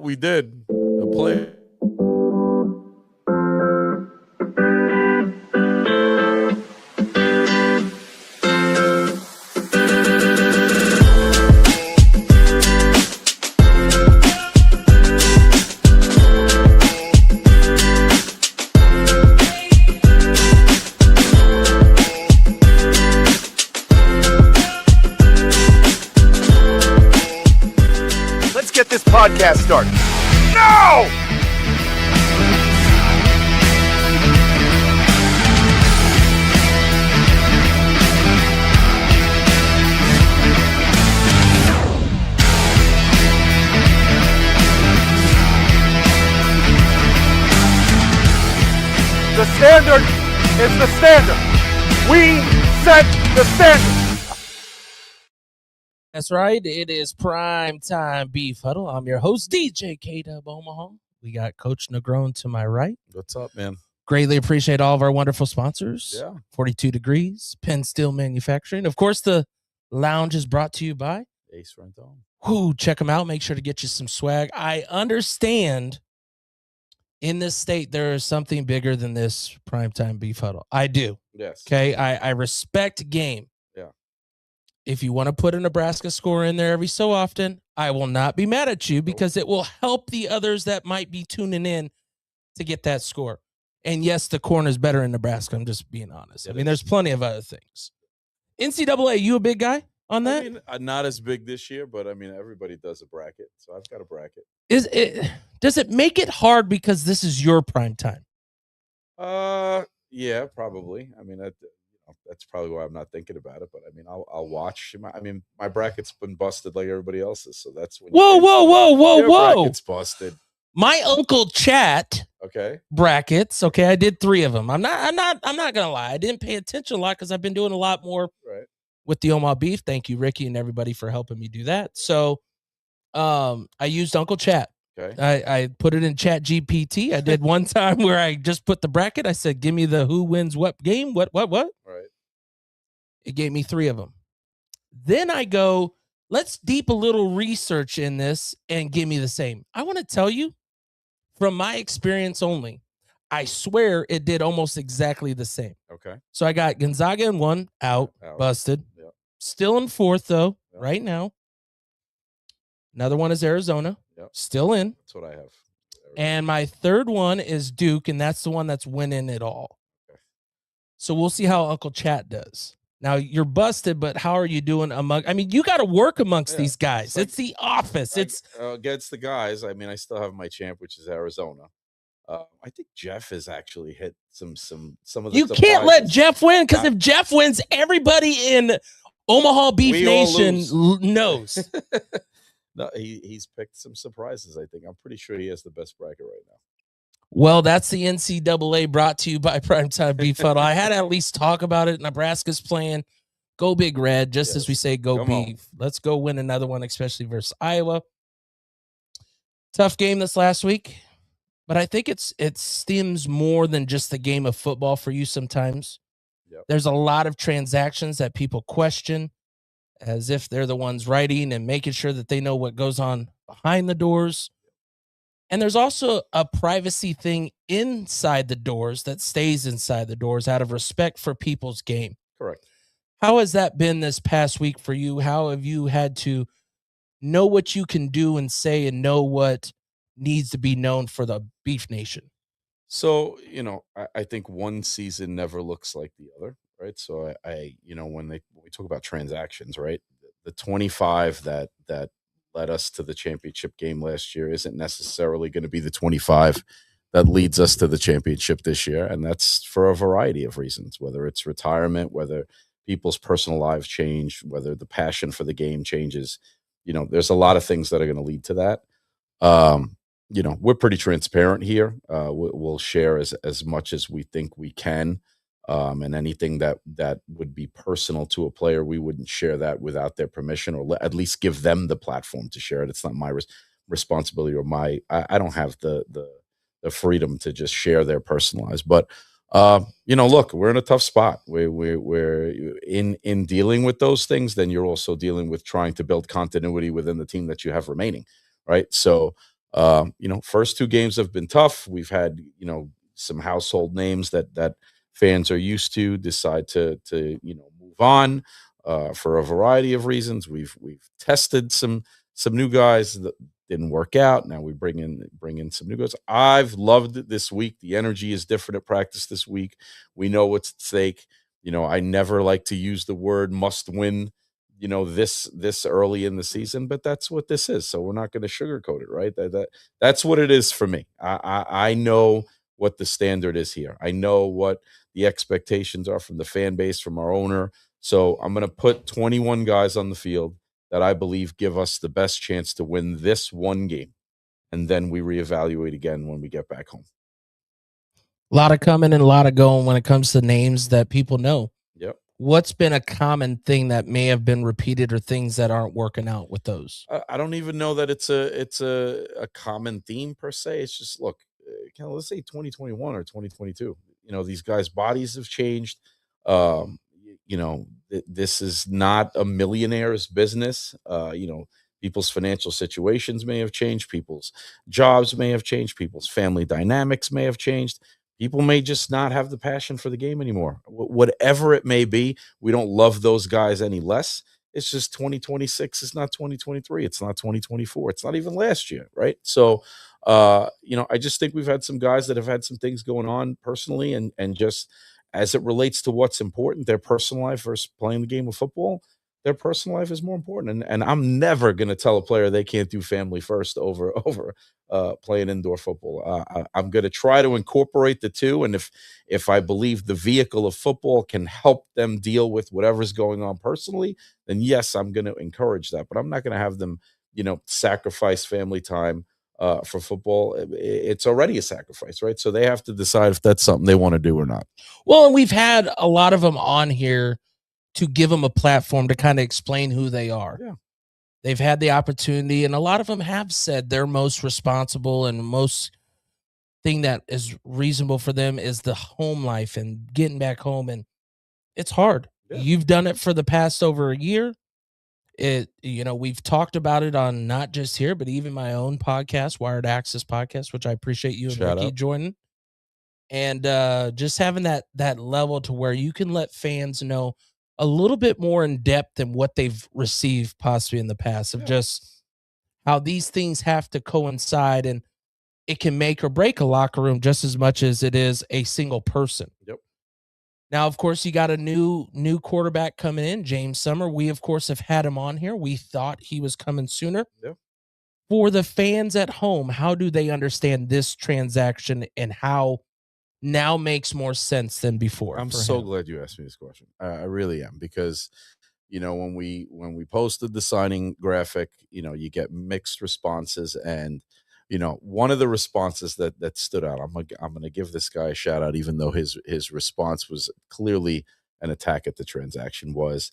we did. The play. This podcast started. No! The standard is the standard. We set the standard. That's right. It is prime time beef huddle. I'm your host, DJ K DuB Omaha. We got Coach Negron to my right. What's up, man? Greatly appreciate all of our wonderful sponsors. Yeah. 42 Degrees, Penn Steel Manufacturing. Of course, the lounge is brought to you by Ace Rental. Whoo, check them out. Make sure to get you some swag. I understand in this state there is something bigger than this primetime beef huddle. I do. Yes. Okay. I respect game. If you want to put a Nebraska score in there every so often, I will not be mad at you because it will help the others that might be tuning in to get that score. And yes, the corn is better in Nebraska. I'm just being honest. I mean, there's plenty of other things. NCAA, you a big guy on that? I mean, not as big this year, but I mean, everybody does a bracket. So I've got a bracket. Does it make it hard because this is your prime time? Yeah, probably. I mean, that's probably why I'm not thinking about it, but I mean, I'll watch. I mean, my bracket's been busted like everybody else's, so that's when. Whoa! Bracket's busted. My Uncle Chat. Okay. Brackets. Okay, I did 3 of them. I'm not gonna lie. I didn't pay attention a lot because I've been doing a lot more with the Omaha Beef. Thank you, Ricky, and everybody for helping me do that. So, I used Uncle Chat. Okay. I put it in Chat GPT. I did one time where I just put the bracket. I said, "Give me the who wins what game, what." Right. It gave me 3 of them. Then I go, let's deep a little research in this and give me the same. I want to tell you, from my experience only, I swear it did almost exactly the same. Okay. So I got Gonzaga in 1, out. Busted. Yep. Still in 4th, though, right now. Another one is Arizona. Yep. Still in. That's what I have. And my 3rd one is Duke, and that's the one that's winning it all. Okay. So we'll see how Uncle Chat does. Now, you're busted, but how are you doing among? I mean, you got to work amongst these guys. It's the office. It's against the guys. I mean, I still have my champ, which is Arizona. I think Jeff has actually hit some of the. You can't let Jeff win because if Jeff wins, everybody in Omaha Beef Nation knows. No, he's picked some surprises. I think I'm pretty sure he has the best bracket right now. Well, that's the NCAA brought to you by Primetime Beef Huddle. I had to at least talk about it. Nebraska's playing. Go Big Red, just as we say, go Beef. Let's go win another one, especially versus Iowa. Tough game this last week, but I think it stems more than just the game of football for you sometimes. Yep. There's a lot of transactions that people question as if they're the ones writing and making sure that they know what goes on behind the doors. And there's also a privacy thing inside the doors that stays inside the doors out of respect for people's game. Correct. How has that been this past week for you? How have you had to know what you can do and say and know what needs to be known for the Beef Nation? So, I think one season never looks like the other, right? So I when we talk about transactions, right? The 25 that led us to the championship game last year isn't necessarily going to be the 25 that leads us to the championship this year. And that's for a variety of reasons, whether it's retirement, whether people's personal lives change, whether the passion for the game changes. There's a lot of things that are going to lead to that. We're pretty transparent here. We'll share as much as we think we can. And anything that would be personal to a player, we wouldn't share that without their permission, or at least give them the platform to share it. It's not my responsibility or I don't have the freedom to just share their personalized. But look, we're in a tough spot. We're in dealing with those things. Then you're also dealing with trying to build continuity within the team that you have remaining, right? So First 2 games have been tough. We've had, some household names that fans are used to decide to move on for a variety of reasons. We've tested some new guys that didn't work out. Now we bring in some new guys. I've loved it this week. The energy is different at practice this week. We know what's at stake. I never like to use the word must win, this early in the season, but that's what this is. So we're not going to sugarcoat it, right? That's what it is for me. I know what the standard is here. I know what the expectations are from the fan base, from our owner. So I'm going to put 21 guys on the field that I believe give us the best chance to win this one game. And then we reevaluate again when we get back home. A lot of coming and a lot of going when it comes to names that people know. Yep. What's been a common thing that may have been repeated or things that aren't working out with those? I don't even know that it's a common theme per se. It's just, look, let's say 2021 or 2022. These guys' bodies have changed. This is not a millionaire's business. People's financial situations may have changed. People's jobs may have changed. People's family dynamics may have changed. People may just not have the passion for the game anymore. Whatever it may be, we don't love those guys any less. It's just 2026 is not 2023. It's not 2024. It's not even last year, right? So, I just think we've had some guys that have had some things going on personally, and just as it relates to what's important, their personal life versus playing the game of football, their personal life is more important. And I'm never going to tell a player they can't do family first over playing indoor football. I'm going to try to incorporate the two. And if I believe the vehicle of football can help them deal with whatever's going on personally, then yes, I'm going to encourage that. But I'm not going to have them, sacrifice family time for football. It's already a sacrifice, right? So they have to decide if that's something they want to do or not. Well, and we've had a lot of them on here to give them a platform to kind of explain who they are. Yeah. They've had the opportunity, and a lot of them have said their most responsible and most thing that is reasonable for them is the home life and getting back home. And it's hard. Yeah. You've done it for the past over a year. We've talked about it on not just here, but even my own podcast, Wired Access Podcast, which I appreciate you and Ricky joining. And just having that level to where you can let fans know a little bit more in depth than what they've received possibly in the past of just how these things have to coincide, and it can make or break a locker room just as much as it is a single person. Yep. Now, of course, you got a new quarterback coming in, James Summer. We, of course, have had him on here. We thought he was coming sooner. Yep. For the fans at home, how do they understand this transaction and how now makes more sense than before? I'm so glad you asked me this question. I really am, because when we posted the signing graphic, you get mixed responses, and one of the responses that stood out, I'm going to give this guy a shout out, even though his response was clearly an attack at the transaction, was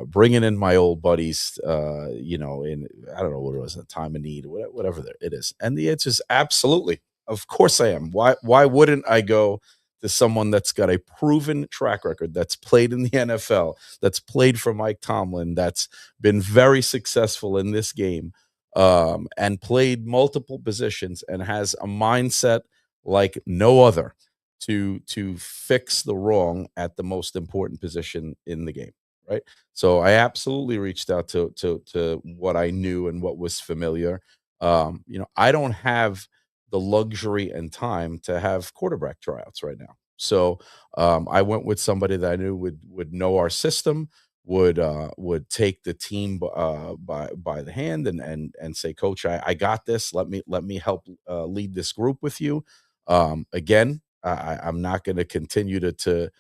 bringing in my old buddies, in, I don't know what it was, a time of need, whatever it is. And the answer is absolutely. Of course I am. Why wouldn't I go to someone that's got a proven track record, that's played in the NFL, that's played for Mike Tomlin, that's been very successful in this game, and played multiple positions and has a mindset like no other to fix the wrong at the most important position in the game, right? So I absolutely reached out to what I knew and what was familiar. I don't have the luxury and time to have quarterback tryouts right now. So I went with somebody that I knew would know our system, would take the team by the hand and say, Coach, I got this. Let me help lead this group with you. Again, I'm not going to continue to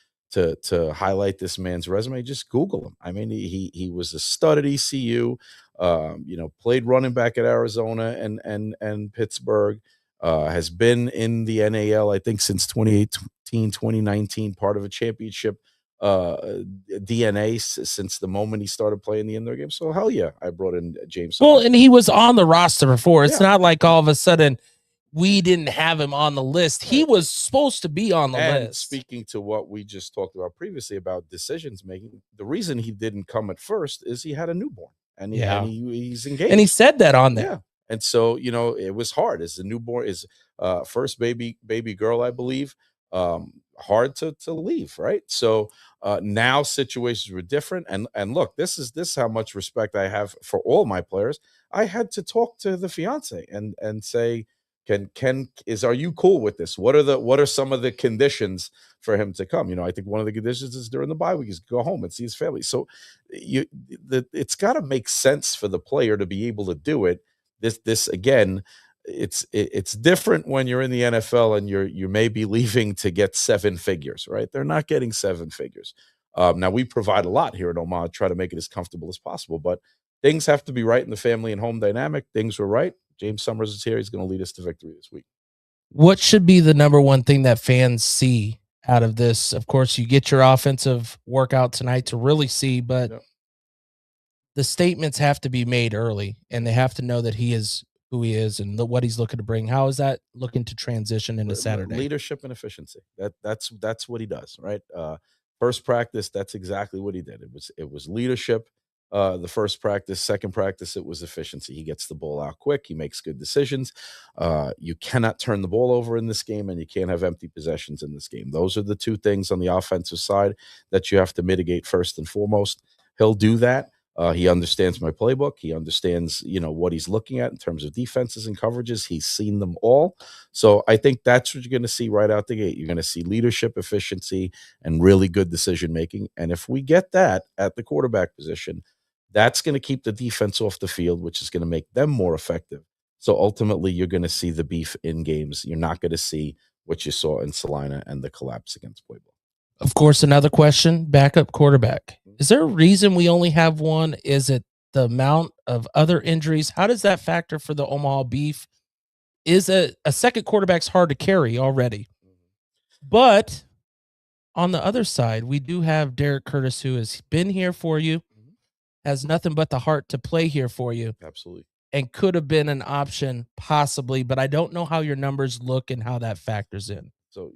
highlight this man's resume. Just Google him. I mean, he was a stud at ECU. Played running back at Arizona and Pittsburgh. Has been in the NAL, I think, since 2018, 2019, part of a championship DNA since the moment he started playing the indoor game. So, hell yeah, I brought in James. Well, and he was on the roster before. It's not like all of a sudden we didn't have him on the list. He was supposed to be on the list. Speaking to what we just talked about previously about decisions making, the reason he didn't come at first is he had a newborn. And he's engaged. And he said that on there. Yeah. And so, it was hard as the newborn, is first baby girl, I believe. Hard to leave, right? So now situations were different, and look, this is how much respect I have for all my players. I had to talk to the fiance and say, are you cool with this? What are some of the conditions for him to come? I think one of the conditions is during the bye week, he's go home and see his family. So it's got to make sense for the player to be able to do it. This again, it's different when you're in the NFL and you may be leaving to get 7 figures, right? They're not getting 7 figures. Now we provide a lot here at Omaha, try to make it as comfortable as possible, but things have to be right in the family and home dynamic. Things were right. James Summers is here. He's going to lead us to victory this week. What should be the number one thing that fans see out of this? Of course, you get your offensive workout tonight to really see, but the statements have to be made early, and they have to know that he is who he is and what he's looking to bring. How is that looking to transition into Saturday? Leadership and efficiency. That's what he does, right? First practice, that's exactly what he did. It was leadership. The first practice, second practice, it was efficiency. He gets the ball out quick. He makes good decisions. You cannot turn the ball over in this game, and you can't have empty possessions in this game. Those are the two things on the offensive side that you have to mitigate first and foremost. He'll do that. He understands my playbook. He understands, what he's looking at in terms of defenses and coverages. He's seen them all. So I think that's what you're going to see right out the gate. You're going to see leadership, efficiency, and really good decision-making. And if we get that at the quarterback position, that's going to keep the defense off the field, which is going to make them more effective. So ultimately, you're going to see the beef in games. You're not going to see what you saw in Salina and the collapse against Pueblo. Of course, another question, backup quarterback. Is there a reason we only have one? Is it the amount of other injuries? How does that factor for the Omaha Beef? Is a second quarterback's hard to carry already. But on the other side, we do have Derek Curtis, who has been here for you, has nothing but the heart to play here for you. Absolutely. And could have been an option possibly, but I don't know how your numbers look and how that factors in. So,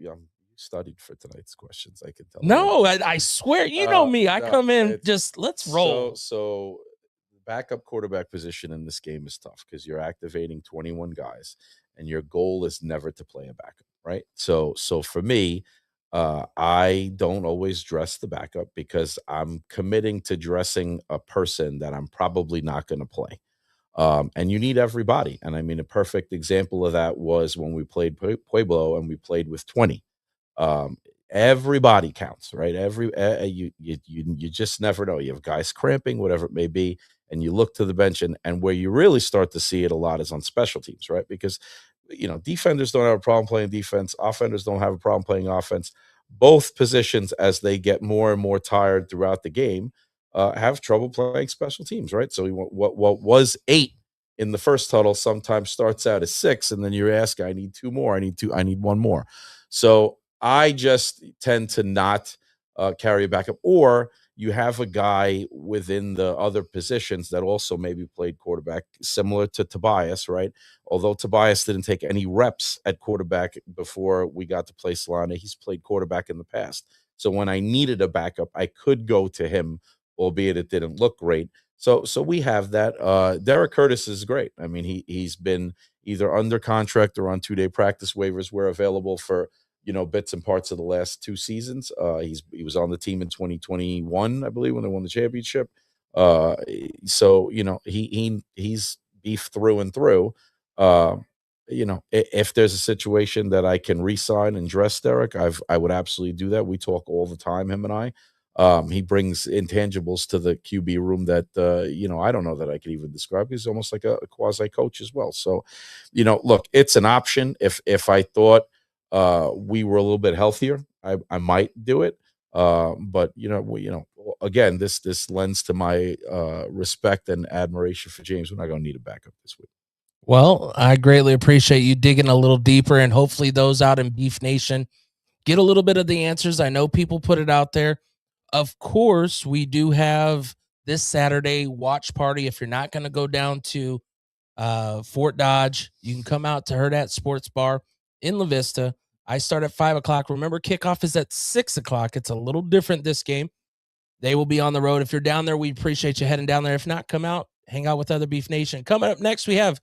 studied for tonight's questions, I can tell. No, I swear, you know me. I come in just let's roll. So the backup quarterback position in this game is tough because you're activating 21 guys, and your goal is never to play a backup, right? So for me, I don't always dress the backup because I'm committing to dressing a person that I'm probably not going to play. And you need everybody. And I mean, a perfect example of that was when we played Pueblo and we played with 20. Everybody counts, right? You just never know. You have guys cramping, whatever it may be, and you look to the bench, and where you really start to see it a lot is on special teams, right? Because defenders don't have a problem playing defense, offenders don't have a problem playing offense. Both positions, as they get more and more tired throughout the game, have trouble playing special teams, right? So what was 8 in the first huddle sometimes starts out as 6, and then you're asking, I need 2 more, I need 1 more. So I just tend to not carry a backup, or you have a guy within the other positions that also maybe played quarterback, similar to Tobias, right? Although Tobias didn't take any reps at quarterback before we got to play Salina, he's played quarterback in the past. So when I needed a backup, I could go to him, albeit it didn't look great. So we have that. Derek Curtis is great. I mean, he's been either under contract or on 2-day practice waivers. We're available for bits and parts of the last 2 seasons. He was on the team in 2021, I believe, when they won the championship. So he's beef through and through. If there's a situation that I can re-sign and dress Derek, I would absolutely do that. We talk all the time, him and I. He brings intangibles to the QB room that I don't know that I could even describe. He's almost like a quasi coach as well. So, look, it's an option. If I thought we were a little bit healthier, I might do it. But again, this lends to my respect and admiration for James. We're not going to need a backup this week. Well, I greatly appreciate you digging a little deeper, and hopefully those out in Beef Nation get a little bit of the answers. I know people put it out there. Of course, we do have this Saturday watch party. If you're not going to go down to Fort Dodge, you can come out to Hurrdat Sports Bar in La Vista. I start at 5 o'clock. Remember, kickoff is at 6 o'clock. It's a little different this game. They will be on the road. If you're down there, we appreciate you heading down there. If not, come out, hang out with other Beef Nation. Coming up next, we have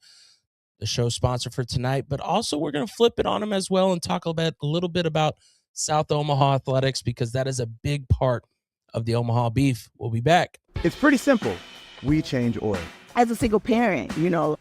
the show sponsor for tonight, but also we're going to flip it on them as well and talk a little bit about South Omaha athletics, because that is a big part of the Omaha Beef. We'll be back. It's pretty simple. We change oil. As a single parent,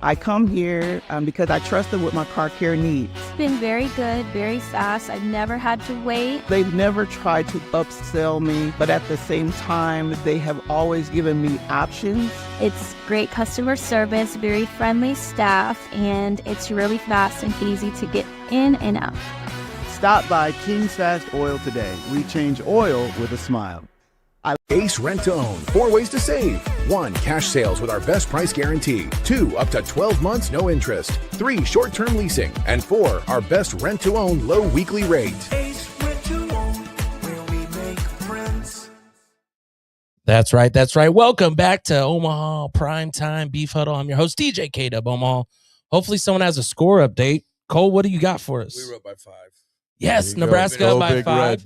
I come here because I trust them with my car care needs. It's been very good, very fast. I've never had to wait. They've never tried to upsell me, but at the same time, they have always given me options. It's great customer service, very friendly staff, and it's really fast and easy to get in and out. Stop by King's Fast Oil today. We change oil with a smile. Ace Rent to Own. 4 ways to save. 1. Cash sales with our best price guarantee. 2. Up to 12 months, no interest. 3. Short-term leasing. And 4. Our best rent to own, low weekly rate. Ace Rent to Own, where we make friends. That's right. That's right. Welcome back to Omaha Primetime Beef Huddle. I'm your host, DJ K DuB Omaha. Hopefully someone has a score update. Cole, what do you got for us? We were up by 5. Yes, Nebraska up by 5. Red.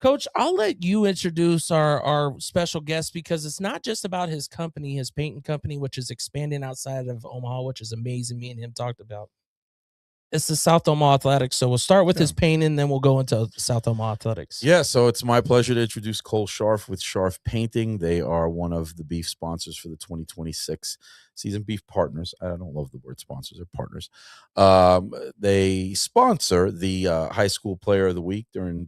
Coach, I'll let you introduce our special guest, because it's not just about his company, his painting company, which is expanding outside of Omaha, which is amazing. Me and him talked about. It's the South Omaha Athletics. So we'll start with his painting, then we'll go into South Omaha Athletics. Yeah, so it's my pleasure to introduce Cole Schariff with Schariff Painting. They are one of the beef sponsors for the 2026 season. Beef partners. I don't love the word sponsors. They're partners. They sponsor the high school player of the week during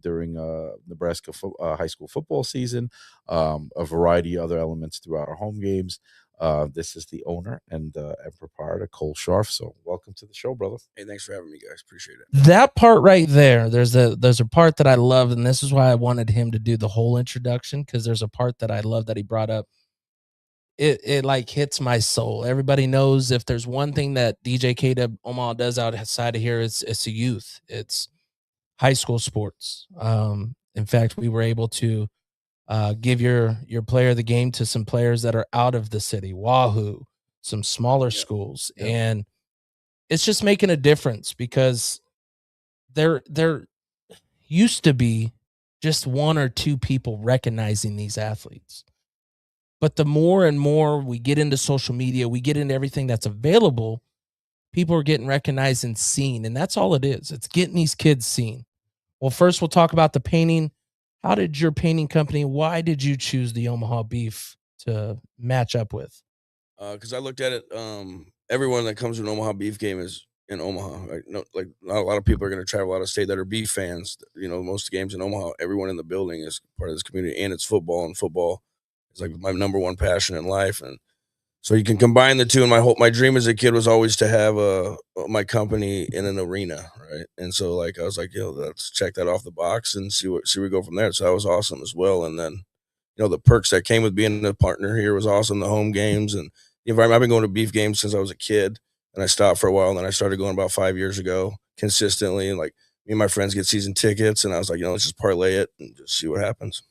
Nebraska high school football season, a variety of other elements throughout our home games. This is the owner and proprietor, Cole Schariff. So welcome to the show, brother. Hey, thanks for having me, guys. Appreciate it. That part right there, there's a part that I love, and this is why I wanted him to do the whole introduction, because there's a part that I love that he brought up. It like hits my soul. Everybody knows if there's one thing that DJ K DuB Omaha does outside of here, it's a youth. It's high school sports. In fact, we were able to give your player of the game to some players that are out of the city, Wahoo, some smaller schools. Yep. And it's just making a difference, because there used to be just 1 or 2 people recognizing these athletes. But the more and more we get into social media, we get into everything that's available, people are getting recognized and seen. And that's all it is. It's getting these kids seen. Well, first we'll talk about the painting. How did your painting company, why did you choose the Omaha Beef to match up with? Because I looked at it, everyone that comes to an Omaha Beef game is in Omaha. Right? No, like not a lot of people are going to travel out of state that are beef fans. Most games in Omaha, everyone in the building is part of this community, and it's football, and football is like my number one passion in life. And so you can combine the two. And my dream as a kid was always to have my company in an arena, right? And so I was like, let's check that off the box and see where we go from there. So that was awesome as well. And then, the perks that came with being a partner here was awesome. The home games and the environment. I've been going to beef games since I was a kid, and I stopped for a while. And then I started going about 5 years ago consistently. And me and my friends get season tickets, and I was like, let's just parlay it and just see what happens.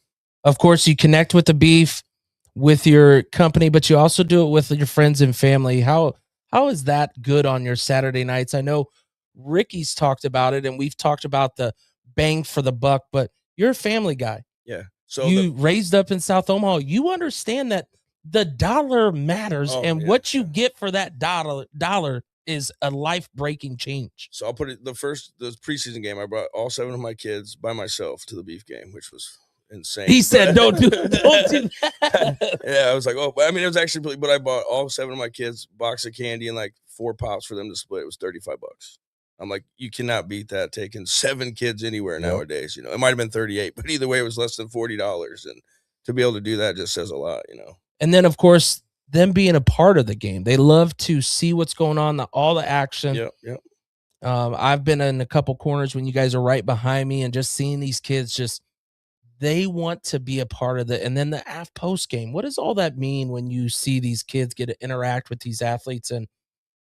Of course, you connect with the beef with your company, but you also do it with your friends and family. How is that good on your Saturday nights? I know Ricky's talked about it, and we've talked about the bang for the buck, but you're a family guy. Yeah. So you raised up in South Omaha. You understand that the dollar matters, and what you get for that dollar is a life-breaking change. So I'll put it, the preseason game, I brought all 7 of my kids by myself to the beef game, which was insane. He said, don't do that. Yeah, I was like, it was actually, but I bought all 7 of my kids box of candy and 4 pops for them to split. It was $35. I'm like, you cannot beat that, taking 7 kids anywhere nowadays. It might have been 38, but either way, it was less than $40. And to be able to do that just says a lot, And then, of course, them being a part of the game. They love to see what's going on, all the action. Yep. I've been in a couple corners when you guys are right behind me, and just seeing these kids they want to be a part of it. And then the post game, what does all that mean when you see these kids get to interact with these athletes? And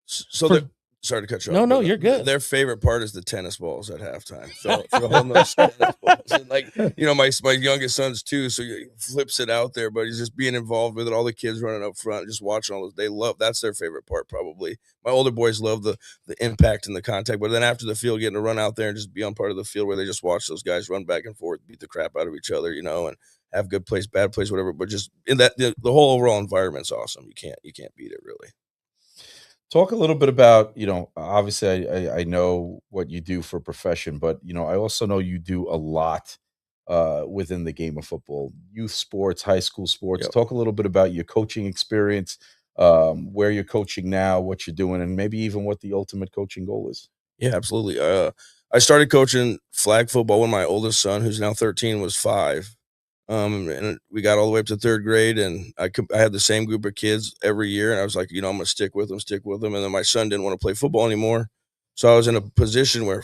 sorry to cut you off. No, you're good. Their favorite part is the tennis balls at halftime. Throwing those tennis balls. And my youngest son's too, so he flips it out there, but he's just being involved with it. All the kids running up front, just watching all those. That's their favorite part, probably. My older boys love the impact and the contact, but then after the field, getting to run out there and just be on part of the field where they just watch those guys run back and forth, beat the crap out of each other, and have good plays, bad plays, whatever. But just in that, the whole overall environment's awesome. You can't beat it, really. Talk a little bit about, obviously I know what you do for a profession, but I also know you do a lot within the game of football, youth sports, high school sports. Yep. Talk a little bit about your coaching experience, where you're coaching now, what you're doing, and maybe even what the ultimate coaching goal is. Yeah, absolutely. I started coaching flag football when my oldest son, who's now 13, was 5. And we got all the way up to 3rd grade, and I had the same group of kids every year, and I was like, I'm gonna stick with them. And then my son didn't want to play football anymore, so I was in a position where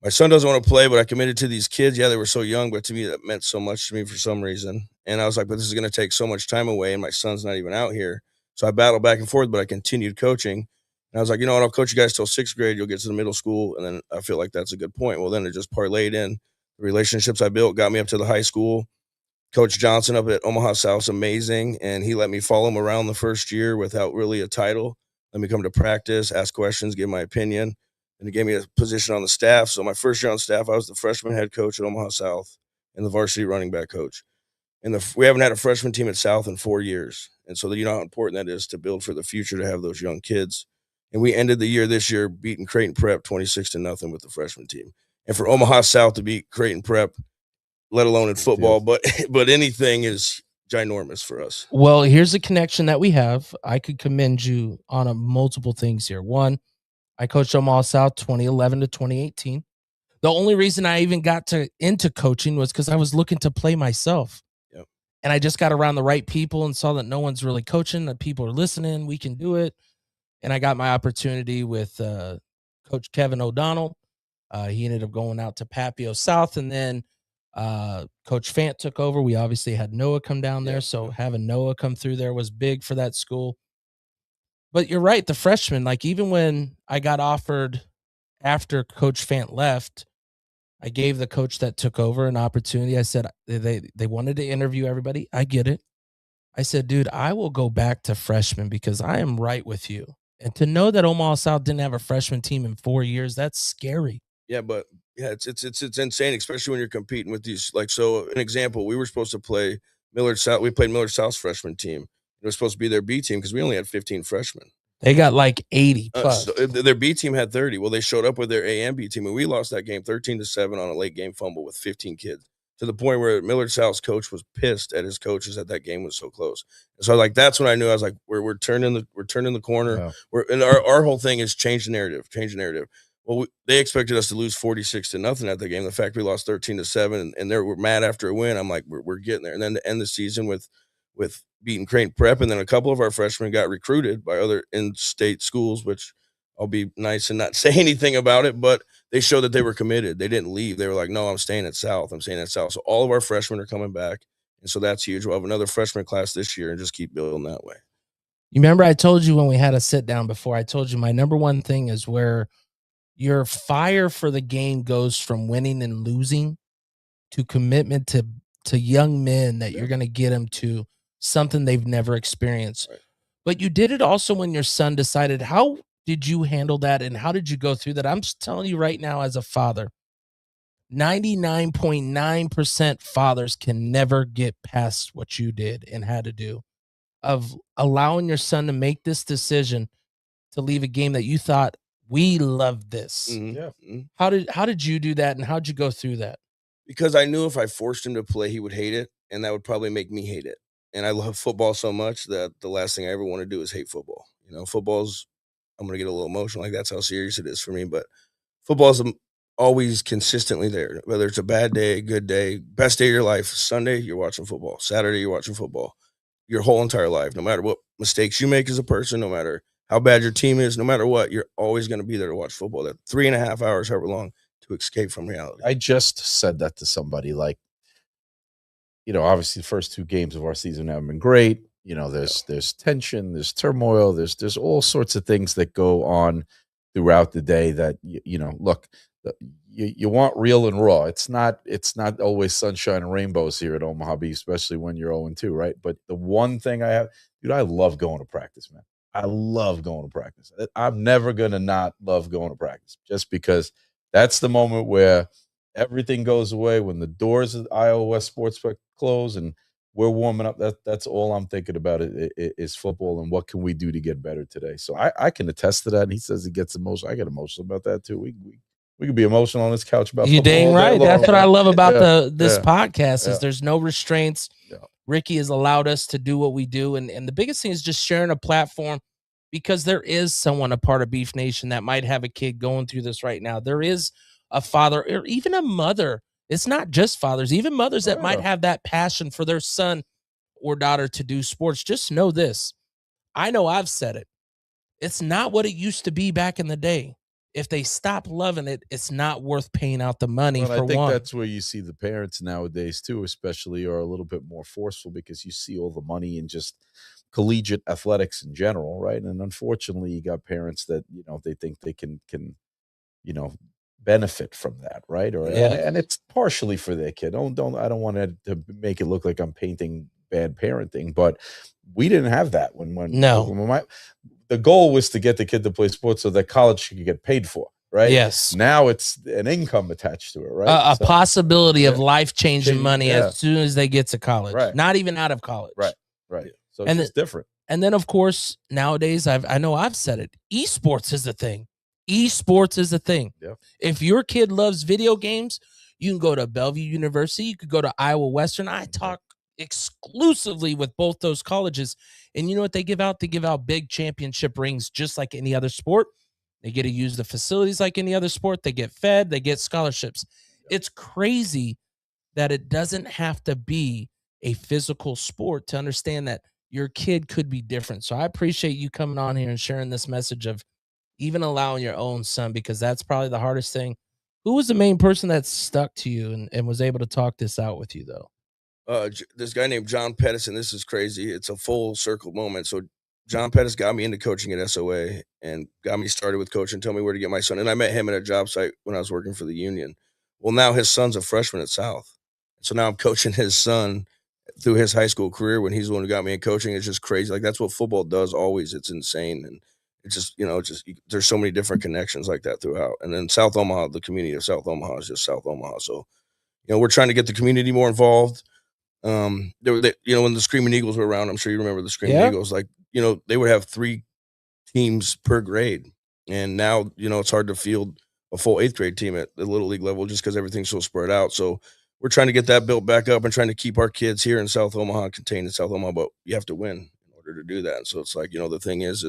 my son doesn't want to play, but I committed to these kids. Yeah, they were so young, but to me that meant so much to me for some reason. And I was like, but this is gonna take so much time away, and my son's not even out here. So I battled back and forth, but I continued coaching. And I was like, you know what, I'll coach you guys till 6th grade. You'll get to the middle school, and then I feel like that's a good point. Well, then it just parlayed in the relationships I built, got me up to the high school. Coach Johnson up at Omaha South's amazing, and he let me follow him around the first year without really a title. Let me come to practice, ask questions, give my opinion, and he gave me a position on the staff. So my first year on staff, I was the freshman head coach at Omaha South and the varsity running back coach. And we haven't had a freshman team at South in 4 years, and so you know how important that is to build for the future, to have those young kids. And we ended the year this year beating Creighton Prep 26-0 with the freshman team. And for Omaha South to beat Creighton Prep, let alone in football, but anything is ginormous for us. Well, here's a connection that we have. I could commend you on multiple things here. One, I coached Omaha South 2011 to 2018. The only reason I even got into coaching was because I was looking to play myself. Yep. And I just got around the right people and saw that no one's really coaching, that people are listening, we can do it. And I got my opportunity with Coach Kevin O'Donnell. He ended up going out to Papio South, and then Coach Fant took over. We obviously had Noah come down there, so having Noah come through there was big for that school. But you're right, the freshmen, like even when I got offered after Coach Fant left, I gave the coach that took over an opportunity. I said they wanted to interview everybody. I get it. I said, dude, I will go back to freshmen because I am right with you. And to know that Omaha South didn't have a freshman team in 4 years, that's scary. Yeah, but it's insane, especially when you're competing with these. Like, so an example, we were supposed to play Millard South. We played Millard South's freshman team. It was supposed to be their B team because we only had 15 freshmen. They got like 80 plus. So their B team had 30. Well, they showed up with their A and B team, and we lost that game 13-7 on a late game fumble with 15 kids, to the point where Millard South's coach was pissed at his coaches that game was so close. And so like that's when I knew. I was like, we're turning the corner. Yeah. And our whole thing is change the narrative. Well, they expected us to lose 46-0 at the game. The fact we lost 13-7, and we're mad after a win. I'm like, we're getting there. And then to end the season with beating Creighton Prep, and then a couple of our freshmen got recruited by other in-state schools, which I'll be nice and not say anything about it, but they showed that they were committed. They didn't leave. They were like, no, I'm staying at South. So all of our freshmen are coming back, and so that's huge. We'll have another freshman class this year and just keep building that way. You remember I told you when we had a sit down before, I told you my number one thing is where your fire for the game goes from winning and losing to commitment to young men that you're going to get them to something they've never experienced. Right. But you did it also when your son decided. How did you handle that, and how did you go through that? I'm just telling you right now, as a father, 99.9% fathers can never get past what you did and had to do, of allowing your son to make this decision to leave a game that you thought, we love this. Mm-hmm. Yeah. Mm-hmm. How did you do that, and how did you go through that? Because I knew if I forced him to play, he would hate it, and that would probably make me hate it. And I love football so much that the last thing I ever want to do is hate football. Football's, I'm going to get a little emotional. Like, that's how serious it is for me. But football's always consistently there, whether it's a bad day, good day, best day of your life. Sunday, you're watching football. Saturday, you're watching football. Your whole entire life, no matter what mistakes you make as a person, no matter how bad your team is, no matter what, you're always going to be there to watch football. That 3.5 hours, however long, to escape from reality. I just said that to somebody, like, obviously the first 2 games of our season haven't been great. There's tension, there's turmoil, there's all sorts of things that go on throughout the day that, look, you want real and raw. It's not always sunshine and rainbows here at Omaha Beef, especially when you're 0-2, right? But the one thing I love going to practice, man. I love going to practice. I'm never going to not love going to practice, just because that's the moment where everything goes away, when the doors of Iowa West Sports close and we're warming up. That's all I'm thinking about is football and what can we do to get better today. So I can attest to that. And he says he gets emotional. I get emotional about that too. We could be emotional on this couch about you football dang all day right. long, That's what I love about yeah, this yeah, podcast is yeah. there's no restraints. Yeah. Ricky has allowed us to do what we do. And the biggest thing is just sharing a platform because there is someone a part of Beef Nation that might have a kid going through this right now. There is a father or even a mother. It's not just fathers, even mothers that might have that passion for their son or daughter to do sports. Just know this. I know I've said it. It's not what it used to be back in the day. If they stop loving it, it's not worth paying out the money for I think one. that's where you see the parents nowadays too, especially are a little bit more forceful because you see all the money in just collegiate athletics in general, right? And unfortunately, you got parents that they think they can benefit from that, right? Or and it's partially for their kid. I don't want to make it look like I'm painting bad parenting, but we didn't have that when the goal was to get the kid to play sports so that college could get paid for, right? Yes. Now it's an income attached to it, right? A possibility of life-changing money as soon as they get to college, right? Not even out of college, right? So it's just different. And then, of course, nowadays I know I've said it. Esports is a thing. Esports is a thing. Yeah. If your kid loves video games, you can go to Bellevue University. You could go to Iowa Western. I talk exclusively with both those colleges. And you know what they give out? They give out big championship rings just like any other sport. They get to use the facilities like any other sport. They get fed. They get scholarships. It's crazy that it doesn't have to be a physical sport to understand that your kid could be different. So I appreciate you coming on here and sharing this message of even allowing your own son, because that's probably the hardest thing. Who was the main person that stuck to you and was able to talk this out with you, though? This guy named John Pettis, and this is crazy. It's a full circle moment. So John Pettis got me into coaching at SOA and got me started with coaching, told me where to get my son. And I met him at a job site when I was working for the union. Well, now his son's a freshman at South. So now I'm coaching his son through his high school career when he's the one who got me in coaching. It's just crazy. Like, that's what football does always. It's insane. And it's just, there's so many different connections like that throughout. And then South Omaha, the community of South Omaha is just South Omaha. So, we're trying to get the community more involved. When the Screaming Eagles were around, I'm sure you remember the Screaming Eagles, they would have 3 teams per grade. And now, it's hard to field a full 8th grade team at the little league level just because everything's so spread out. So we're trying to get that built back up and trying to keep our kids here in South Omaha, contained in South Omaha, but you have to win in order to do that. And so it's like, the thing is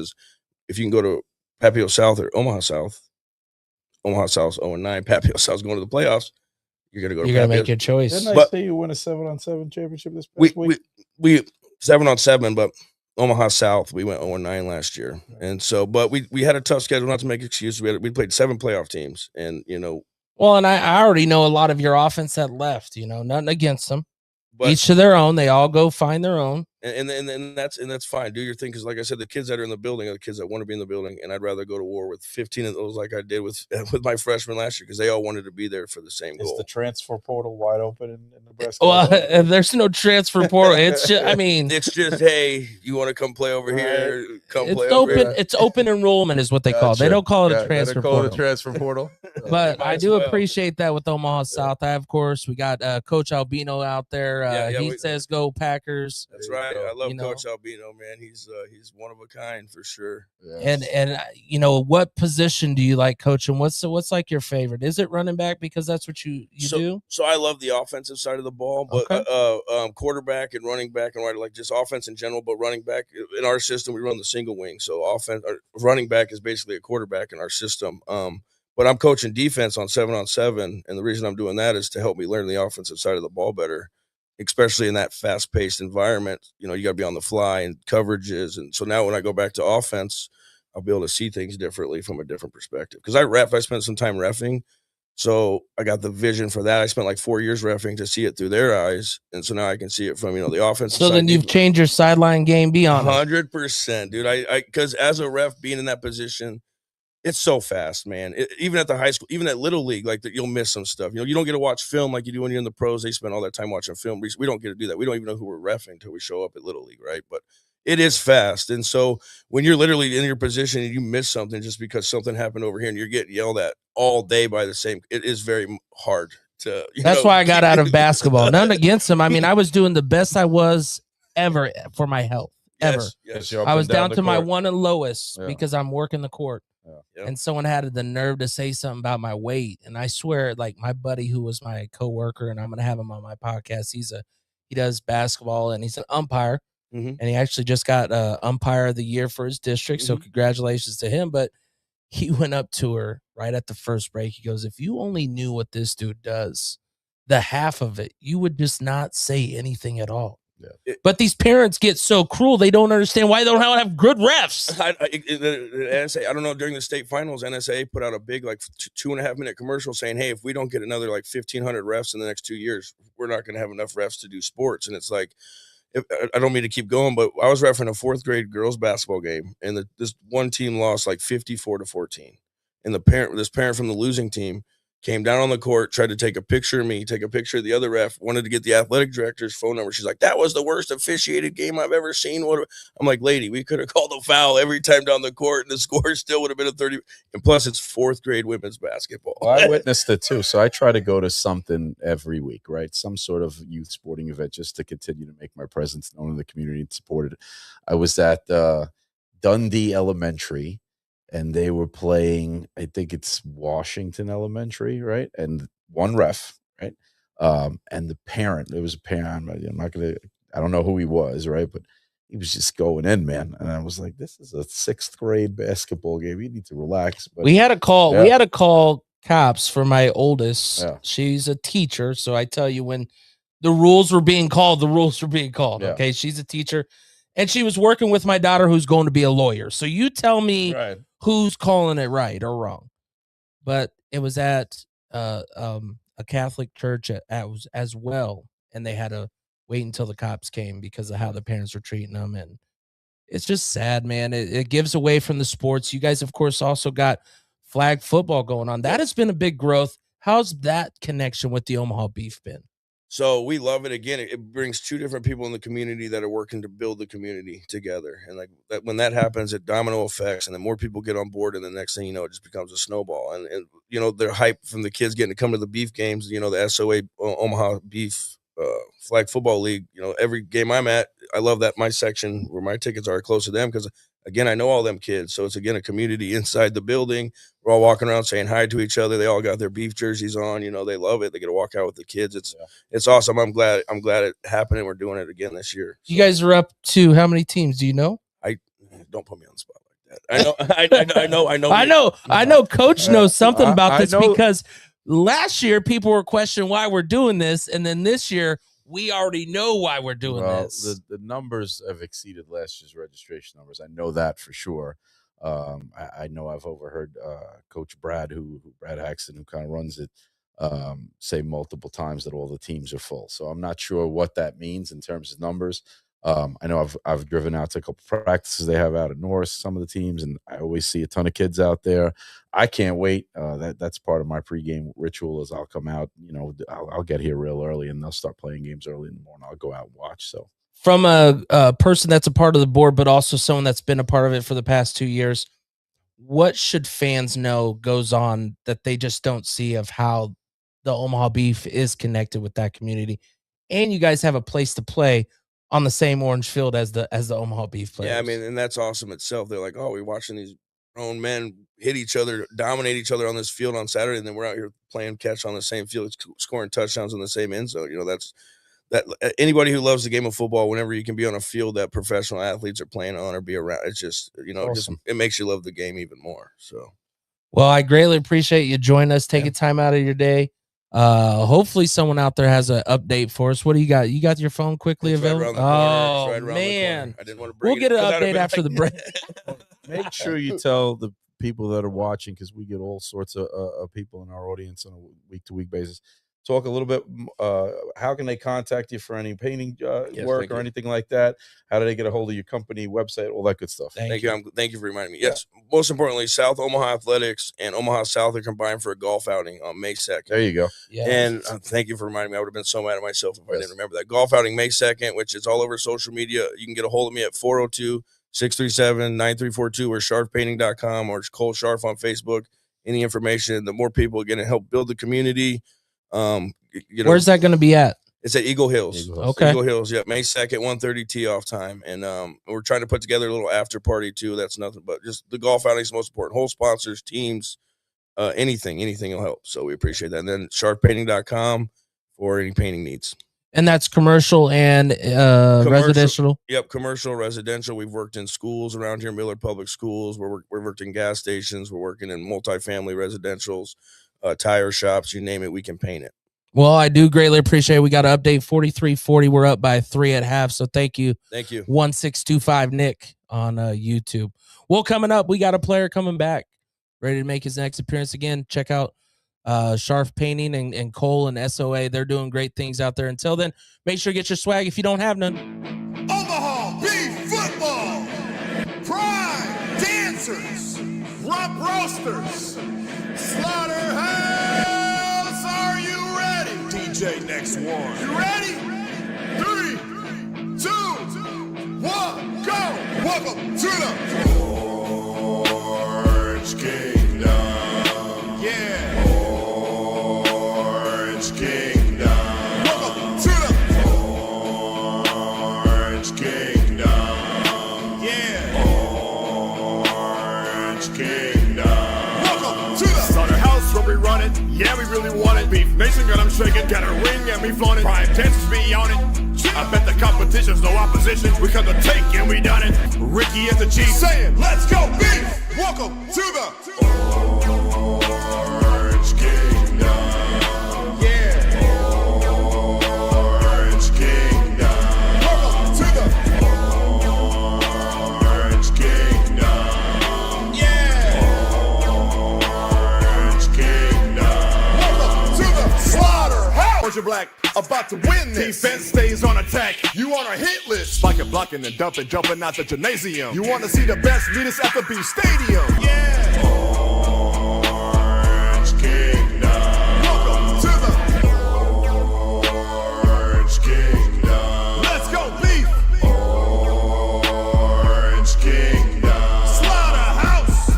if you can go to Papio South or Omaha South 0-9, Papio South's going to the playoffs, you're going to go to You're going to make your choice. Didn't I say you win a 7-on-7 championship this past week? We 7-on-7, but Omaha South, we went 0-9 last year. And so, but we had a tough schedule, not to make excuses. We played 7 playoff teams and, Well, and I already know a lot of your offense that left, nothing against them. But each to their own. They all go find their own. And that's fine. Do your thing, because like I said, the kids that are in the building are the kids that want to be in the building, and I'd rather go to war with 15 of those like I did with my freshmen last year, because they all wanted to be there for the same goal. Is the transfer portal wide open in Nebraska? Well, there's no transfer portal. It's just, it's just, hey, you want to come play over here? Come it's play open. over here. It's open enrollment is what they call it. They don't call it a transfer portal. It a transfer portal. But I do appreciate that with Omaha South. Of course, we got Coach Albino out there. He says go Packers. That's right. I love Coach Albino, man. He's one of a kind for sure. Yes. And what position do you like coaching? What's like your favorite? Is it running back, because that's what you do? So I love the offensive side of the ball, but quarterback and running back and like just offense in general, but running back in our system, we run the single wing. So running back is basically a quarterback in our system. But I'm coaching defense on 7-on-7, and the reason I'm doing that is to help me learn the offensive side of the ball better, especially in that fast-paced environment. You got to be on the fly and coverages. And so now when I go back to offense, I'll be able to see things differently from a different perspective. Because I spent some time reffing, so I got the vision for that. I spent like 4 years reffing to see it through their eyes, and so now I can see it from the offensive side. So then you've changed your sideline game beyond 100%, dude. I because as a ref, being in that position, it's so fast, man. Even at the high school, even at Little League, like you'll miss some stuff. You don't get to watch film like you do when you're in the pros. They spend all that time watching film. We don't get to do that. We don't even know who we're reffing until we show up at Little League, right? But it is fast. And so when you're literally in your position and you miss something just because something happened over here and you're getting yelled at all day by the same, it is very hard to. That's why I got out of basketball. None against him. I mean, I was doing the best I was ever for my health. Ever. Yes. I was down to my one and lowest because I'm working the court. Yep. And someone had the nerve to say something about my weight. And I swear, like my buddy who was my coworker, and I'm going to have him on my podcast. He does basketball and he's an umpire. Mm-hmm. And he actually just got umpire of the year for his district. So congratulations to him. But he went up to her right at the first break. He goes, if you only knew what this dude does, the half of it, you would just not say anything at all. Yeah. But these parents get so cruel. They don't understand why they don't have good refs. NSA, I don't know, during the state finals, NSA put out a big, like 2.5 minute commercial saying, hey, if we don't get another like 1,500 refs in the next 2 years, we're not going to have enough refs to do sports. And it's like, I don't mean to keep going, but I was refereeing a 4th grade girls basketball game, and this one team lost like 54-14. And this parent from the losing team came down on the court, tried to take a picture of me, take a picture of the other ref, wanted to get the athletic director's phone number. She's like, that was the worst officiated game I've ever seen. I'm like, lady, we could have called a foul every time down the court, and the score still would have been a 30. And plus, it's 4th grade women's basketball. Well, I witnessed it too. So I try to go to something every week, right? Some sort of youth sporting event just to continue to make my presence known in the community and supported. I was at Dundee Elementary, and they were playing, I think it's Washington Elementary, right? And one ref, right? And the parent, it was a parent. I don't know who he was, right? But he was just going in, man. And I was like, this is a 6th grade basketball game. You need to relax. But we had to call cops for my oldest. Yeah. She's a teacher. So I tell you, when the rules were being called, the rules were being called. Yeah. Okay. She's a teacher. And she was working with my daughter who's going to be a lawyer. So you tell me who's calling it right or wrong. But it was at a Catholic church as well. And they had to wait until the cops came because of how the parents were treating them. And it's just sad, man. It gives away from the sports. You guys, of course, also got flag football going on. That has been a big growth. How's that connection with the Omaha Beef been? So we love it. Again, it brings 2 different people in the community that are working to build the community together. And like that, when that happens, it domino effects, and the more people get on board, and the next thing you know, it just becomes a snowball. And you know, they're hyped from the kids getting to come to the beef games. You know, the SOA Omaha Beef Flag Football League. You know, every game I'm at, I love that my section where my tickets are close to them because, again, I know all them kids. So it's, again, a community inside the building. We're all walking around saying hi to each other. They all got their beef jerseys on. You know, they love it. They get to walk out with the kids. It's awesome. I'm glad it happened, and we're doing it again this year. So. You guys are up to how many teams? Do you know? Don't put me on the spot like that. I know Coach knows something about this because last year people were questioning why we're doing this, and then this year we already know why we're doing this. The numbers have exceeded last year's registration numbers. I know that for sure. I know I've overheard Coach Brad Haxton, who kind of runs it, say multiple times that all the teams are full. So I'm not sure what that means in terms of numbers. I know I've driven out to a couple practices they have out at North, some of the teams, and I always see a ton of kids out there. I can't wait. That's part of my pregame ritual is I'll come out, you know, I'll get here real early, and they'll start playing games early in the morning. I'll go out and watch. So from a person that's a part of the board, but also someone that's been a part of it for the past 2 years, what should fans know goes on that they just don't see of how the Omaha Beef is connected with that community? And you guys have a place to play on the same orange field as the Omaha Beef players. Yeah, I mean, and that's awesome itself. They're like, oh, we're watching these grown men hit each other, dominate each other on this field on Saturday, and then we're out here playing catch on the same field, scoring touchdowns on the same end zone. You know, that anybody who loves the game of football, whenever you can be on a field that professional athletes are playing on or be around, it's just, you know, awesome. it makes you love the game even more. So, well, I greatly appreciate you joining us, taking time out of your day. Hopefully someone out there has an update for us. What do you got? You got your phone quickly available? Oh, man. I didn't want to bring we'll get an update after the break. Make sure you tell the people that are watching, because we get all sorts of people in our audience on a week-to-week basis. Talk a little bit. How can they contact you for any painting work or anything like that? How do they get a hold of your company website? All that good stuff. Thank you. Thank you for reminding me. Yes. Most importantly, South Omaha Athletics and Omaha South are combined for a golf outing on May 2nd. There you go. Yes. And thank you for reminding me. I would have been so mad at myself if I didn't remember that. Golf outing May 2nd, which is all over social media. You can get a hold of me at 402-637-9342 or sharfpainting.com or Cole Schariff on Facebook. Any information, the more people are going to help build the community. Where's that going to be at? It's at Eagle Hills. Okay. Eagle Hills. Yeah. May 2nd, 1:30 tee off time. And we're trying to put together a little after party too. That's nothing but just the golf outing is the most important. Whole sponsors, teams, anything will help. So we appreciate that. And then sharppainting.com for any painting needs. And that's commercial and residential. Yep, commercial, residential. We've worked in schools around here, Millard Public Schools. We've worked in gas stations. We're working in multifamily residentials, tire shops. You name it, we can paint it. Well, I do greatly appreciate it. We got to update 43-40. We're up by 3 at half, so thank you. Thank you. 1625 Nick on YouTube. Well, coming up, we got a player coming back, ready to make his next appearance again. Check out Schariff Painting and Cole and SOA. They're doing great things out there. Until then, make sure to get your swag if you don't have none. Omaha Beef Football, Prime Dancers, Rump Roasters, Slaughterhouse, are you ready? DJ next one. You ready? 3, 2, 1, go! Welcome to the Orange Kingdom. Yeah. Orange Kingdom. Welcome to the Orange Kingdom. Yeah. Orange Kingdom. Welcome to the Slaughterhouse where we run it. Yeah, we really want it. Beef Nation got them shaking. Got a ring and we flown it. Prime Dancers be on it. I bet the competition's no opposition. We come to take and we done it. Ricky is the chief saying, let's go beef. Welcome to the Orange Kingdom. Yeah. Orange Kingdom. Welcome to the Orange Kingdom. Yeah. Orange Kingdom. Welcome to the Slaughterhouse. Orange and black. About to win this. Defense stays on attack. You on a hit list. Spiking, blocking, and dumping, jumping out the gymnasium. You want to see the best leaders at the Beef Stadium. Yeah. Orange Kingdom. Welcome to the Orange Kingdom. Let's go, Beef. Orange Kingdom. Slaughterhouse.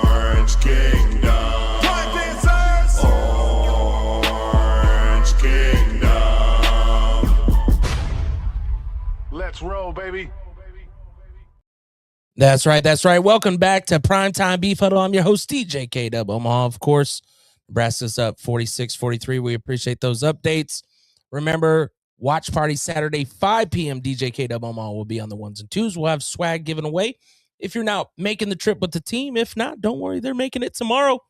Orange Kingdom. Prime Dancers. Let's roll, baby. That's right. That's right. Welcome back to Primetime Beef Huddle. I'm your host, DJ K DuB Omaha. Of course, Nebraska's up 46-43. We appreciate those updates. Remember, watch party Saturday, 5 p.m. DJ K DuB Omaha will be on the 1s and 2s. We'll have swag given away if you're now making the trip with the team. If not, don't worry. They're making it tomorrow.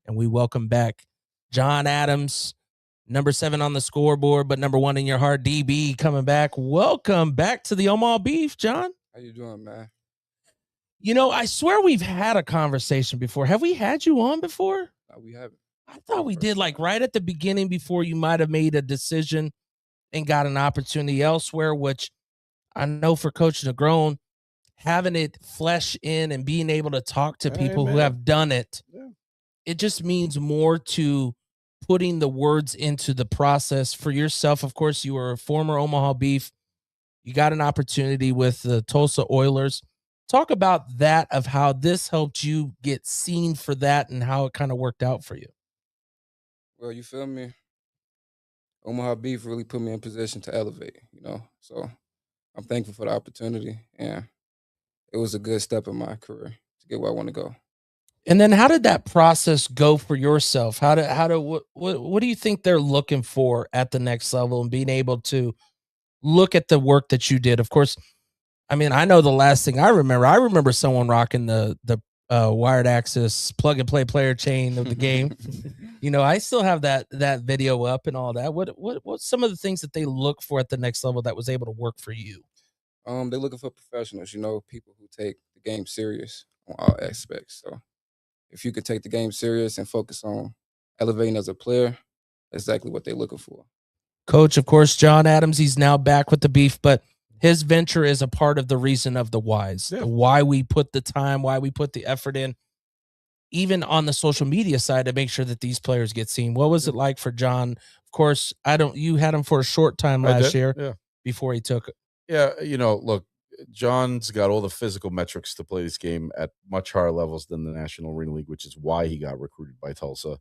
And we welcome back John Adams, number 7 on the scoreboard, but number 1 in your heart, DB, coming back. Welcome back to the Omaha Beef, John. How you doing, man? You know, I swear we've had a conversation before. Have we had you on before? No, we haven't. I thought we did, like right at the beginning before you might have made a decision and got an opportunity elsewhere, which I know for Coach Negron, having it flesh in and being able to talk to people who have done it, it just means more to putting the words into the process for yourself. Of course, you were a former Omaha Beef. You got an opportunity with the Tulsa Oilers. Talk about that, of how this helped you get seen for that and how it kind of worked out for you. Well, you feel me? Omaha Beef really put me in position to elevate, So I'm thankful for the opportunity, and it was a good step in my career to get where I want to go. And then how did that process go for yourself? What do you think they're looking for at the next level and being able to look at the work that you did? Of course, I mean, I know the last thing I remember someone rocking the wired access plug and play player chain of the game. I still have that video up and all that. What's some of the things that they look for at the next level that was able to work for you? They're looking for professionals, people who take the game serious on all aspects. So if you could take the game serious and focus on elevating as a player, that's exactly what they're looking for. Coach, of course, John Adams, he's now back with the Beef, but his venture is a part of the reason of the whys, the why we put the time, why we put the effort in, even on the social media side, to make sure that these players get seen. What was it like for John? Of course, you had him for a short time last year before he took it. Yeah, look, John's got all the physical metrics to play this game at much higher levels than the National Arena League, which is why he got recruited by Tulsa.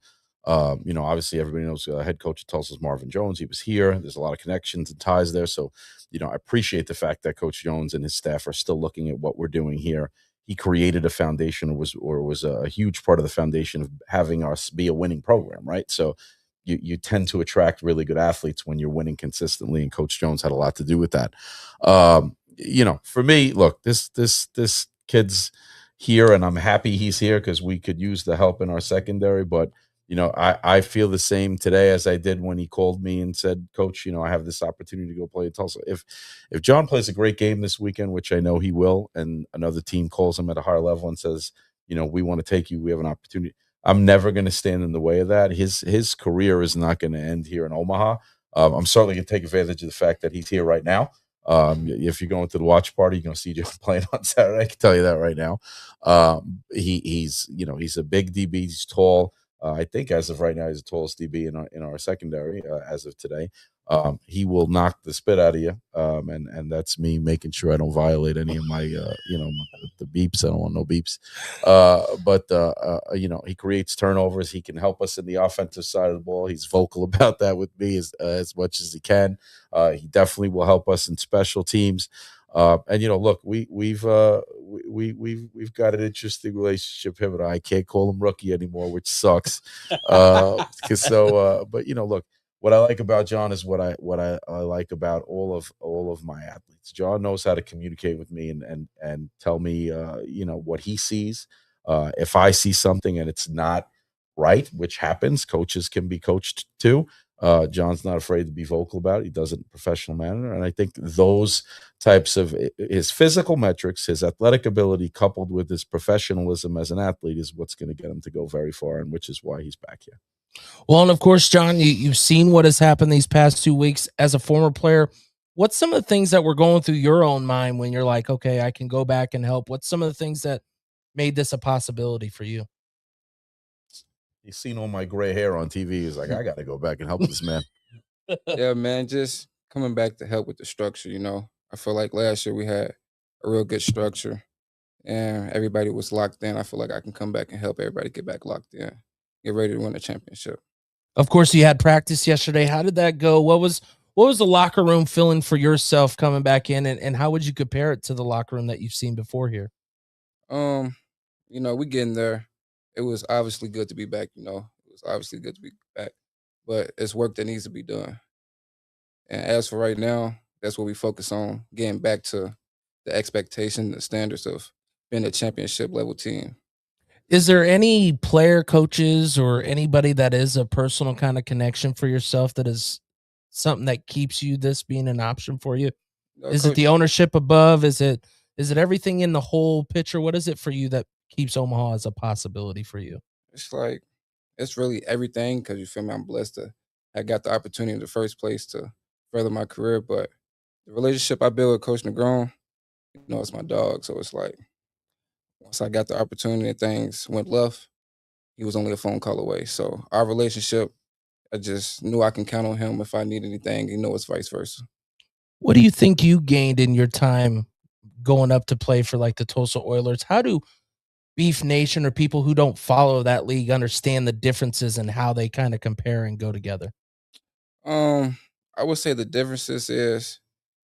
Obviously everybody knows head coach at Tulsa's Marvin Jones. He was here. There's a lot of connections and ties there. So, I appreciate the fact that Coach Jones and his staff are still looking at what we're doing here. He created a foundation, or was a huge part of the foundation of having us be a winning program, right? So you tend to attract really good athletes when you're winning consistently, and Coach Jones had a lot to do with that. For me, look, this kid's here, and I'm happy he's here because we could use the help in our secondary. But I feel the same today as I did when he called me and said, Coach, I have this opportunity to go play at Tulsa. If John plays a great game this weekend, which I know he will, and another team calls him at a higher level and says, we want to take you, we have an opportunity, I'm never going to stand in the way of that. His career is not going to end here in Omaha. I'm certainly going to take advantage of the fact that he's here right now. If you're going to the watch party, you're going to see John playing on Saturday. I can tell you that right now. He's a big DB. He's tall. I think as of right now, he's the tallest DB in our secondary as of today. He will knock the spit out of you, and that's me making sure I don't violate any of my, the beeps. I don't want no beeps. But he creates turnovers. He can help us in the offensive side of the ball. He's vocal about that with me as much as he can. He definitely will help us in special teams. Look, we've got an interesting relationship. Him and I can't call him rookie anymore, which sucks. But look, what I like about John is what I like about all of my athletes. John knows how to communicate with me and tell me what he sees. If I see something and it's not right, which happens, coaches can be coached too. John's not afraid to be vocal about it. He does it in a professional manner. And I think those types of his physical metrics, his athletic ability, coupled with his professionalism as an athlete, is what's going to get him to go very far, and which is why he's back here. Well, and of course, John, you've seen what has happened these past 2 weeks as a former player. What's some of the things that were going through your own mind when you're like, okay, I can go back and help? What's some of the things that made this a possibility for you? He's seen all my gray hair on TV. He's like, I got to go back and help this man. Yeah, man, just coming back to help with the structure, I feel like last year we had a real good structure and everybody was locked in. I feel like I can come back and help everybody get back locked in, get ready to win the championship. Of course, you had practice yesterday. How did that go? What was the locker room feeling for yourself coming back in, and how would you compare it to the locker room that you've seen before here? We getting there. It was obviously good to be back, It was obviously good to be back. But it's work that needs to be done. And as for right now, that's what we focus on, getting back to the expectation, the standards of being a championship level team. Is there any player, coaches, or anybody that is a personal kind of connection for yourself that is something that keeps you this being an option for you? Is it the ownership above? Is it everything in the whole picture? What is it for you that keeps Omaha as a possibility for you? It's really everything, because you feel me, I'm blessed to I got the opportunity in the first place to further my career. But the relationship I built with Coach Negron, it's my dog. So it's like once I got the opportunity and things went left, he was only a phone call away. So our relationship, I just knew I can count on him if I need anything. It's vice versa. What do you think you gained in your time going up to play for like the Tulsa Oilers? How do Beef Nation or people who don't follow that league understand the differences and how they kind of compare and go together? I would say the differences is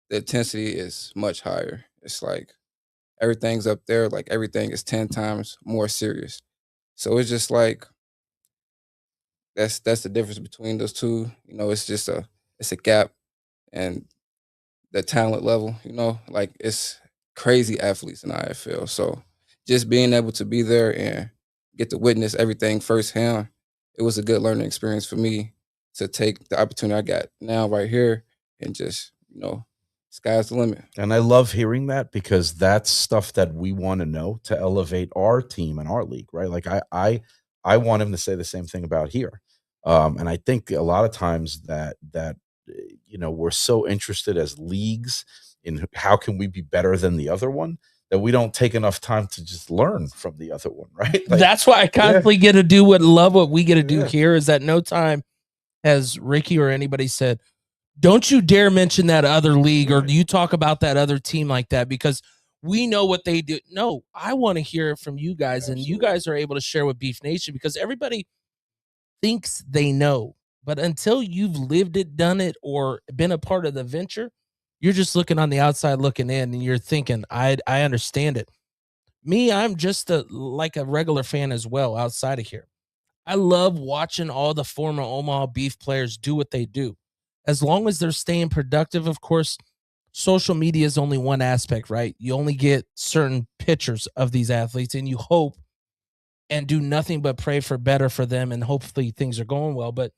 the intensity is much higher. It's like everything's up there, like everything is 10 times more serious. So it's just like that's the difference between those two. It's just it's a gap, and the talent level, like it's crazy athletes in IFL. So just being able to be there and get to witness everything firsthand, it was a good learning experience for me to take the opportunity I got now right here and just, sky's the limit. And I love hearing that, because that's stuff that we want to know to elevate our team and our league, right? Like I want him to say the same thing about here. And I think a lot of times that we're so interested as leagues in how can we be better than the other one, that we don't take enough time to just learn from the other one, right? Like, that's why I constantly get to do love what we get to do here, is that no time has Ricky or anybody said, don't you dare mention that other league, or do you talk about that other team like that, because we know what they do. No, I want to hear it from you guys. Absolutely. And you guys are able to share with Beef Nation, because everybody thinks they know. But until you've lived it, done it, or been a part of the venture, you're just looking on the outside looking in and you're thinking, I understand it. Me, I'm just like a regular fan as well outside of here. I love watching all the former Omaha Beef players do what they do. As long as they're staying productive, of course, social media is only one aspect, right? You only get certain pictures of these athletes and you hope and do nothing but pray for better for them and hopefully things are going well. But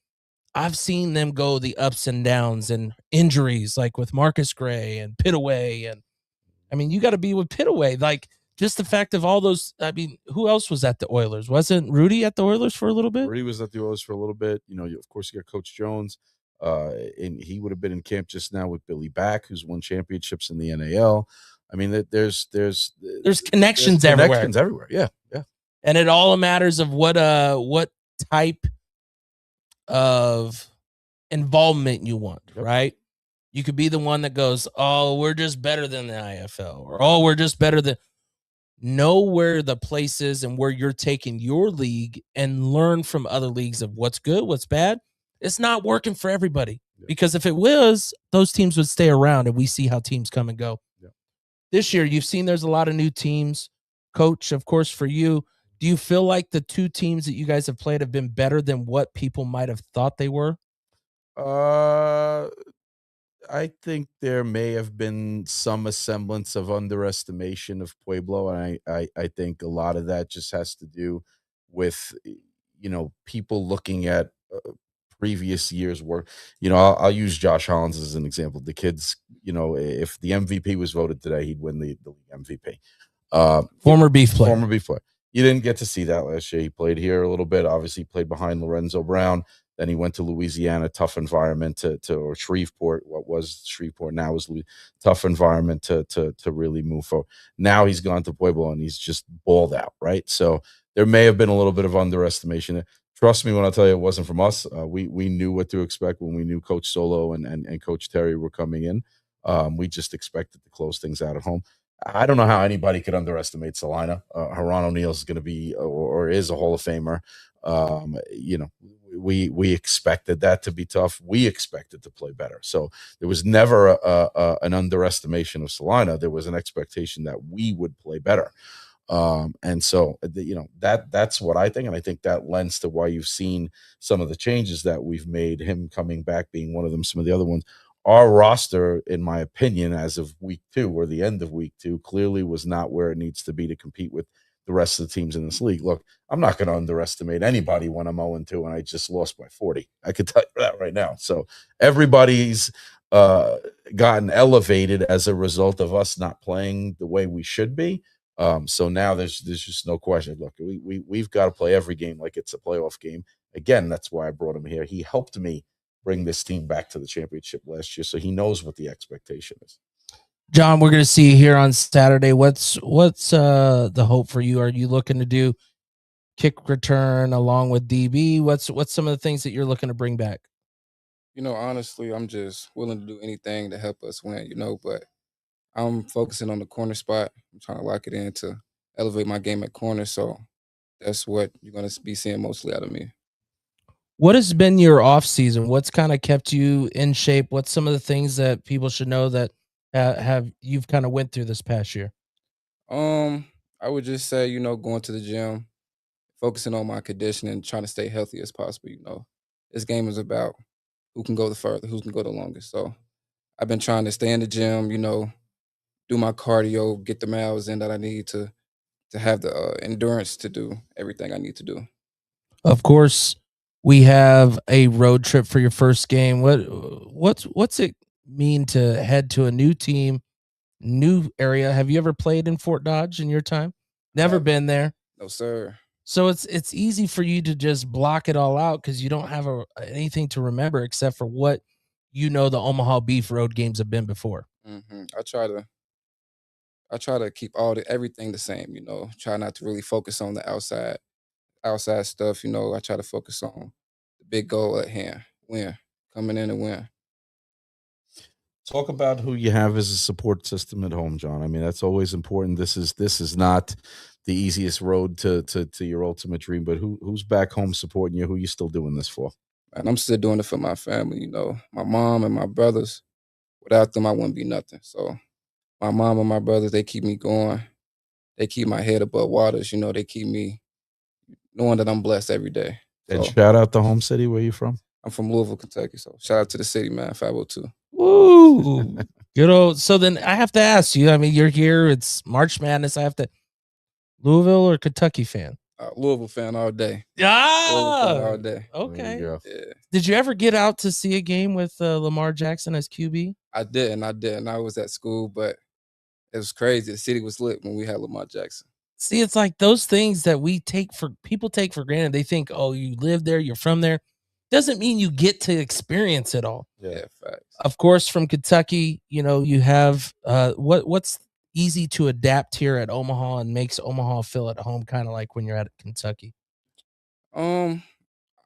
I've seen them go the ups and downs and injuries, like with Marcus Gray and Pitaway. And I mean, you got to be with Pitaway. Like, just the fact of all those. I mean, who else was at the Oilers? Wasn't Rudy at the Oilers for a little bit? Rudy was at the Oilers for a little bit. You know, of course, you got Coach Jones, and he would have been in camp just now with Billy Back, who's won championships in the NAL. I mean, there's connections everywhere. Connections everywhere. Yeah, yeah. And it all matters of what type of involvement you want, right? You could be the one that goes, "Oh, we're just better than the IFL," or "Oh, we're just better than." Know where the place is and where you're taking your league and learn from other leagues of what's good, what's bad. It's not working for everybody because if it was, those teams would stay around and we see how teams come and go. This year, you've seen there's a lot of new teams. Coach, of course, for you, do you feel like the two teams that you guys have played have been better than what people might have thought they were? I think there may have been some semblance of underestimation of Pueblo, and I think a lot of that just has to do with, you know, people looking at previous years' work. You know, I'll use Josh Hollins as an example. The kids, you know, if the MVP was voted today, he'd win the league MVP. Former Beef player. Former Beef player. You didn't get to see that last year. He played here a little bit. Obviously, played behind Lorenzo Brown. Then he went to Louisiana, tough environment or Shreveport. What was Shreveport now is tough environment to really move forward. Now he's gone to Pueblo and he's just balled out, right? So there may have been a little bit of underestimation. Trust me when I tell you it wasn't from us. We knew what to expect when we knew Coach Solo and Coach Terry were coming in. We just expected to close things out at home. I don't know how anybody could underestimate Salina. Haran O'Neal is going to be or is a Hall of Famer. You know, we expected that to be tough. We expected to play better. So there was never an underestimation of Salina. There was an expectation that we would play better. And so, you know, that's what I think. And I think that lends to why you've seen some of the changes that we've made, him coming back being one of them, some of the other ones. Our roster, in my opinion, as of week 2 or the end of week 2, clearly was not where it needs to be to compete with the rest of the teams in this league. Look, I'm not going to underestimate anybody when I'm 0-2 and I just lost by 40. I could tell you that right now. So everybody's gotten elevated as a result of us not playing the way we should be. So now there's just no question. Look, we've got to play every game like it's a playoff game. Again, that's why I brought him here. He helped me bring this team back to the championship last year, so he knows what the expectation is. John, we're going to see you here on Saturday. What's the hope for you? Are you looking to do kick return along with DB? What's some of the things that you're looking to bring back? You know, honestly, I'm just willing to do anything to help us win, you know, but I'm focusing on the corner spot. I'm trying to lock it in to elevate my game at corner, so that's what you're going to be seeing mostly out of me. What has been your off season? What's kind of kept you in shape? What's some of the things that people should know that you've kind of went through this past year? I would just say, you know, going to the gym, focusing on my conditioning, trying to stay healthy as possible. You know, this game is about who can go the further, who can go the longest. So I've been trying to stay in the gym, you know, do my cardio, get the miles in that I need to have the endurance to do everything I need to do. Of course, we have a road trip for your first game. What's it mean to head to a new team, new area? Have you ever played in Fort Dodge in your time? Never been there. No, sir. So it's easy for you to just block it all out because you don't have anything to remember except for what you know the Omaha Beef road games have been before. Mm-hmm. I try to keep everything the same. You know, try not to really focus on the outside stuff. You know, I try to focus on the big goal at hand, win, coming in and win. Talk about who you have as a support system at home, John. I mean, that's always important. This is not easiest road to your ultimate dream. But who's back home supporting you? Who you still doing this for? And I'm still doing it for my family, you know, my mom and my brothers. Without them, I wouldn't be nothing. So my mom and my brothers, they keep me going. They keep my head above waters. You know, they keep me knowing that I'm blessed every day. And shout out to home city. Where you from? I'm from Louisville, Kentucky. So shout out to the city, man. 502. Woo! Good old. So then I have to ask you. I mean, you're here. It's March Madness. I have to. Louisville or Kentucky fan? Louisville fan all day. All day. Okay. Yeah. Did you ever get out to see a game with Lamar Jackson as QB? I didn't. I was at school, but it was crazy. The city was lit when we had Lamar Jackson. See, it's like those things that people take for granted. They think, oh, you live there, you're from there. Doesn't mean you get to experience it all. Yeah, facts. Of course, from Kentucky, you know, you have what's easy to adapt here at Omaha and makes Omaha feel at home, kind of like when you're at Kentucky. I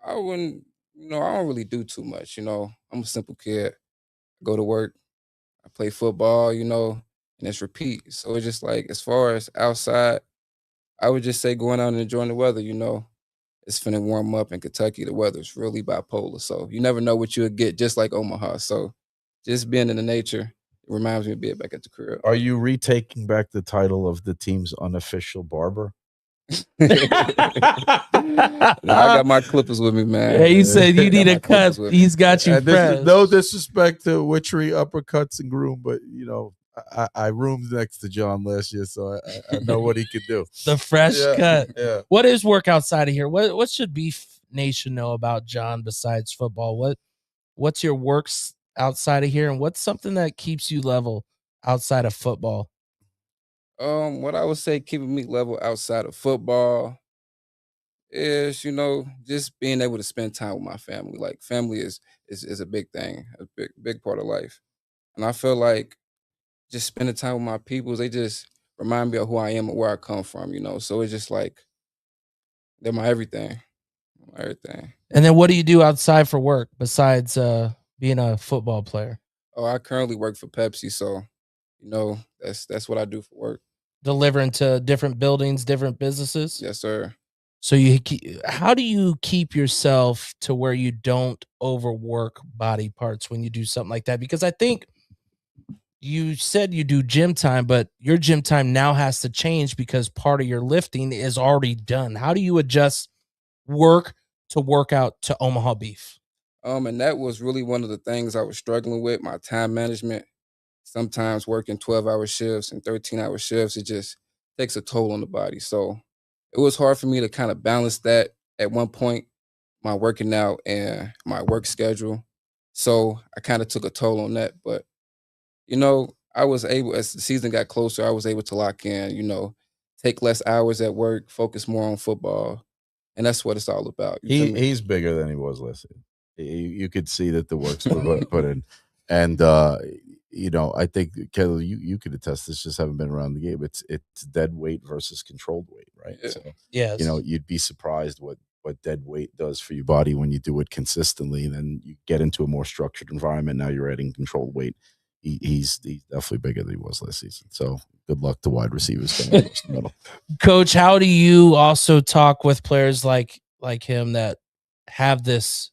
wouldn't, I don't really do too much. You know, I'm a simple kid. I go to work, I play football, and it's repeat. So it's just like, as far as outside, I would just say going out and enjoying the weather. It's finna warm up in Kentucky. The weather's really bipolar, so you never know what you'll get, just like Omaha. So just being in the nature, it reminds me of being back at the crib. Are you retaking back the title of the team's unofficial barber? I got my clippers with me, man. Yeah, you said you need a cut. He's got you fresh. No disrespect to Witchery Uppercuts and Groom, but I roomed next to John last year, so I know what he could do. The fresh cut. Yeah. What is work outside of here? What should Beef Nation know about John besides football? What's your works outside of here, and what's something that keeps you level outside of football? What I would say keeping me level outside of football is, just being able to spend time with my family. Like, family is a big thing, a big part of life. And I feel like just spending time with my people, they just remind me of who I am and where I come from, So it's just like, they're my everything. My everything. And then what do you do outside for work besides being a football player? Oh, I currently work for Pepsi, so that's what I do for work. Delivering to different buildings, different businesses? Yes, sir. So how do you keep yourself to where you don't overwork body parts when you do something like that? Because I think you said you do gym time, but your gym time now has to change because part of your lifting is already done. How do you adjust work to workout to Omaha Beef? And that was really one of the things I was struggling with, my time management. Sometimes working 12-hour shifts and 13-hour shifts, it just takes a toll on the body. So it was hard for me to kind of balance that at one point, my working out and my work schedule. So I kind of took a toll on that. But, I was able, as the season got closer, I was able to lock in, take less hours at work, focus more on football. And that's what it's all about. He's bigger than he was last year. You could see that the work's put in. And, I think, Kelly, you could attest this, just haven't been around the game. It's dead weight versus controlled weight, right? Yeah. So, yes. You'd be surprised what dead weight does for your body when you do it consistently. And then you get into a more structured environment. Now you're adding controlled weight. He's definitely bigger than he was last season. So good luck to wide receivers. Coach, how do you also talk with players like him that have this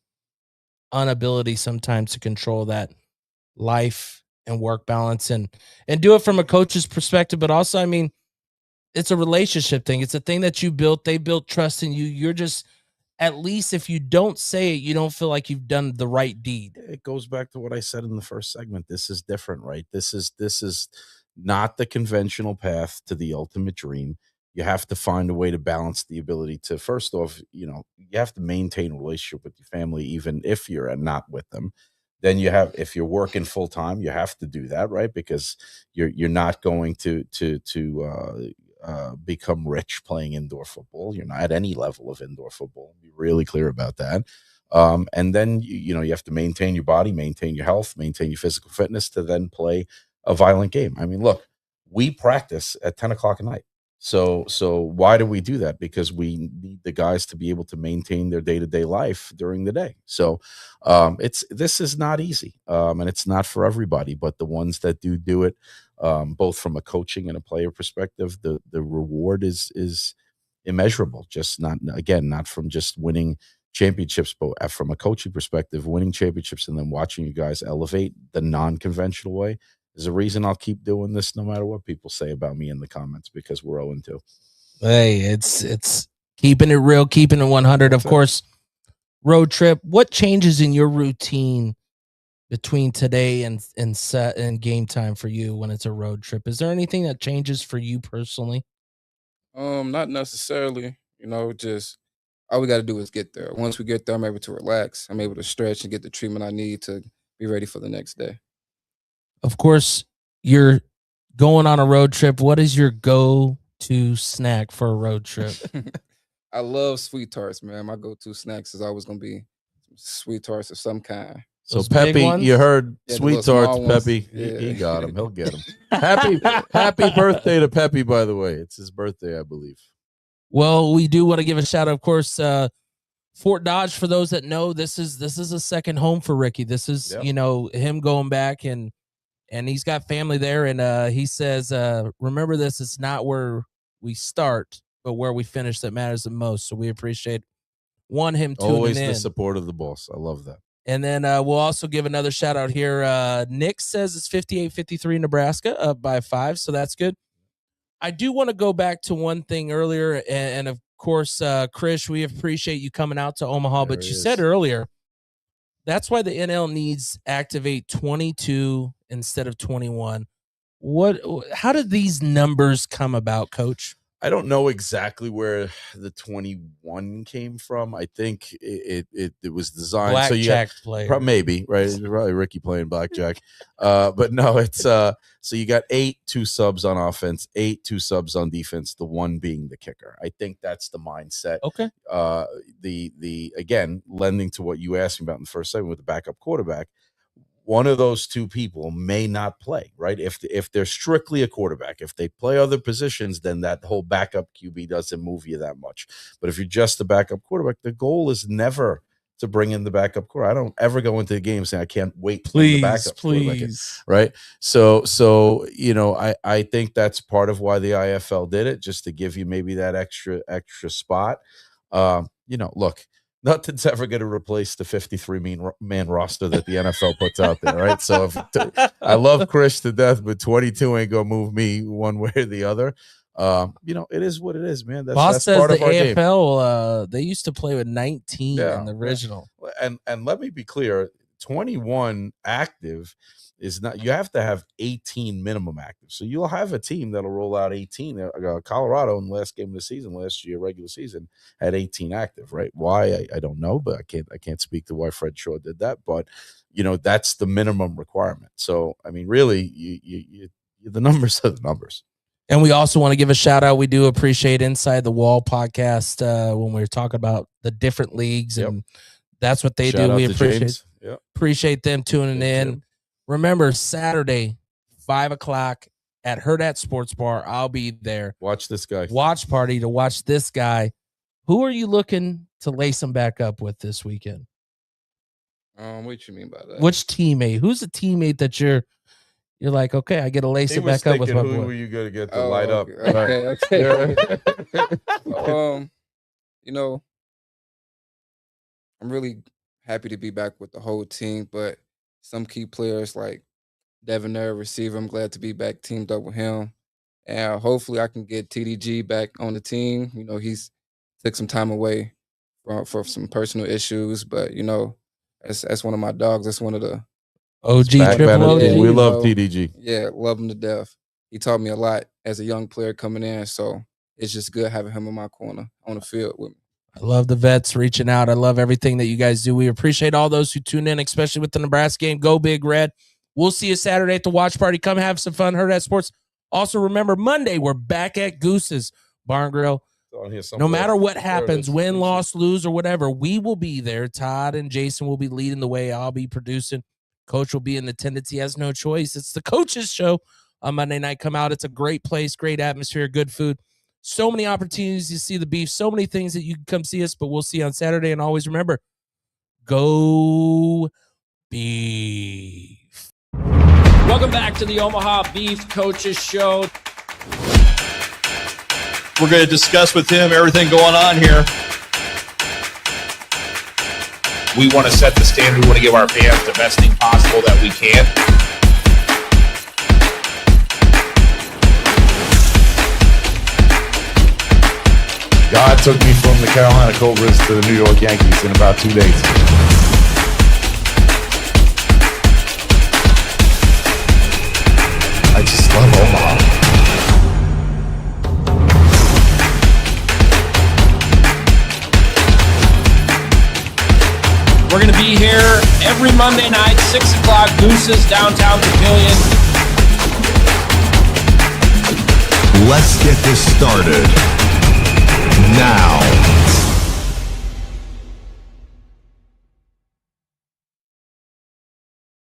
inability sometimes to control that life and work balance and do it from a coach's perspective? But also, I mean, it's a relationship thing. It's a thing that you built. They built trust in you. You're just, at least if you don't say it, you don't feel like you've done the right deed. It goes back to what I said in the first segment. This is different, right? This is not the conventional path to the ultimate dream. You have to find a way to balance the ability to, first off, you have to maintain a relationship with your family, even if you're not with them. Then if you're working full time, you have to do that, right? Because you're not going to become rich playing indoor football. You're not at any level of indoor football. Be really clear about that. And then you have to maintain your body, maintain your health, maintain your physical fitness to then play a violent game. I mean, look, we practice at 10 o'clock at night. So why do we do that? Because we need the guys to be able to maintain their day-to-day life during the day. So this is not easy, and it's not for everybody. But the ones that do it, both from a coaching and a player perspective. The reward is immeasurable. Just not from just winning championships, but from a coaching perspective, winning championships and then watching you guys elevate the non-conventional way is a reason I'll keep doing this no matter what people say about me in the comments, because we're 0-2. Hey, it's keeping it real, keeping it 100. Of course, road trip. What changes in your routine between today and game time for you when it's a road trip? Is there anything that changes for you personally? Not necessarily. Just all we got to do is get there. Once we get there, I'm able to relax. I'm able to stretch and get the treatment I need to be ready for the next day. Of course, you're going on a road trip. What is your go-to snack for a road trip? I love sweet tarts, man. My go-to snacks is always going to be sweet tarts of some kind. So Peppy, you heard sweet tarts, Peppy. Yeah. He got him. He'll get him. Happy birthday to Peppy, by the way. It's his birthday, I believe. Well, we do want to give a shout out, of course, Fort Dodge. For those that know, this is a second home for Ricky. This is him going back, and he's got family there. And he says, remember this, it's not where we start, but where we finish that matters the most. So we appreciate him tuning always in. The support of the boss. I love that. And then we'll also give another shout out here. Nick says it's 58-53 Nebraska, up by 5, so that's good. I do want to go back to one thing earlier, and of course, Chris, we appreciate you coming out to Omaha, but you said earlier that's why the NL needs activate 22 instead of 21. How did these numbers come about, Coach? I don't know exactly where the 21 came from. I think it was designed. Blackjack player. Maybe, right? It's probably Ricky playing blackjack. But no, it's so you got 8 2 subs on offense, 8 2 subs on defense, the one being the kicker. I think that's the mindset. Okay. The again, lending to what you asked me about in the first segment with the backup quarterback, one of those two people may not play, right? If they're strictly a quarterback, if they play other positions, then that whole backup QB doesn't move you that much. But if you're just a backup quarterback, the goal is never to bring in the backup quarterback. I don't ever go into the game saying I can't wait to bring the backup quarterback in, right? So I think that's part of why the IFL did it, just to give you maybe that extra spot. Look, nothing's ever going to replace the 53-man roster that the NFL puts out there, right? So I love Chris to death, but 22 ain't going to move me one way or the other. It is what it is, man. That's says part of the our AFL, game. They used to play with 19 in the original. And let me be clear, 21 active is not, you have to have 18 minimum active. So you'll have a team that'll roll out 18. Colorado in the last game of the season last year, regular season, had 18 active, right? Why? I don't know, but I can't speak to why Fred Shaw did that. But that's the minimum requirement. So I mean, really, you the numbers are the numbers. And we also want to give a shout out. We do appreciate Inside the Wall podcast when we're talking about the different leagues, and that's what they do. We appreciate them tuning in. Remember, Saturday, 5 o'clock at Hurrdat Sports Bar. I'll be there. Watch this guy. Watch party to watch this guy. Who are you looking to lace him back up with this weekend? What you mean by that? Which teammate? Who's a teammate that you're like, okay, I get to lace it back up with my boy? Who were you going to get to light up? Okay. I'm really happy to be back with the whole team, but some key players like Devonair, receiver, I'm glad to be back teamed up with him. And hopefully I can get TDG back on the team. He's took some time away for some personal issues, but, that's one of my dogs. That's one of the OG triple OG. We love TDG. Yeah, love him to death. He taught me a lot as a young player coming in, so it's just good having him in my corner on the field with me. I love the vets reaching out. I love everything that you guys do. We appreciate all those who tune in, especially with the Nebraska game. Go Big Red. We'll see you Saturday at the watch party. Come have some fun. Hurrdat Sports. Also, remember, Monday, we're back at Goose's Barn Grill. No matter what happens, win, loss, lose, or whatever, we will be there. Todd and Jason will be leading the way. I'll be producing. Coach will be in attendance. He has no choice. It's the coach's show on Monday night. Come out. It's a great place, great atmosphere, good food. So many opportunities to see the beef, so many things that you can come see us, but we'll see you on Saturday. And always remember, go beef. Welcome back to the Omaha Beef Coaches Show. We're going to discuss with him everything going on here. We want to set the standard. We want to give our fans the best thing possible that we can. God took me from the Carolina Cobras to the New York Yankees in about 2 days. I just love Omaha. We're going to be here every Monday night, 6 o'clock, Goose's Downtown Pavilion. Let's get this started now.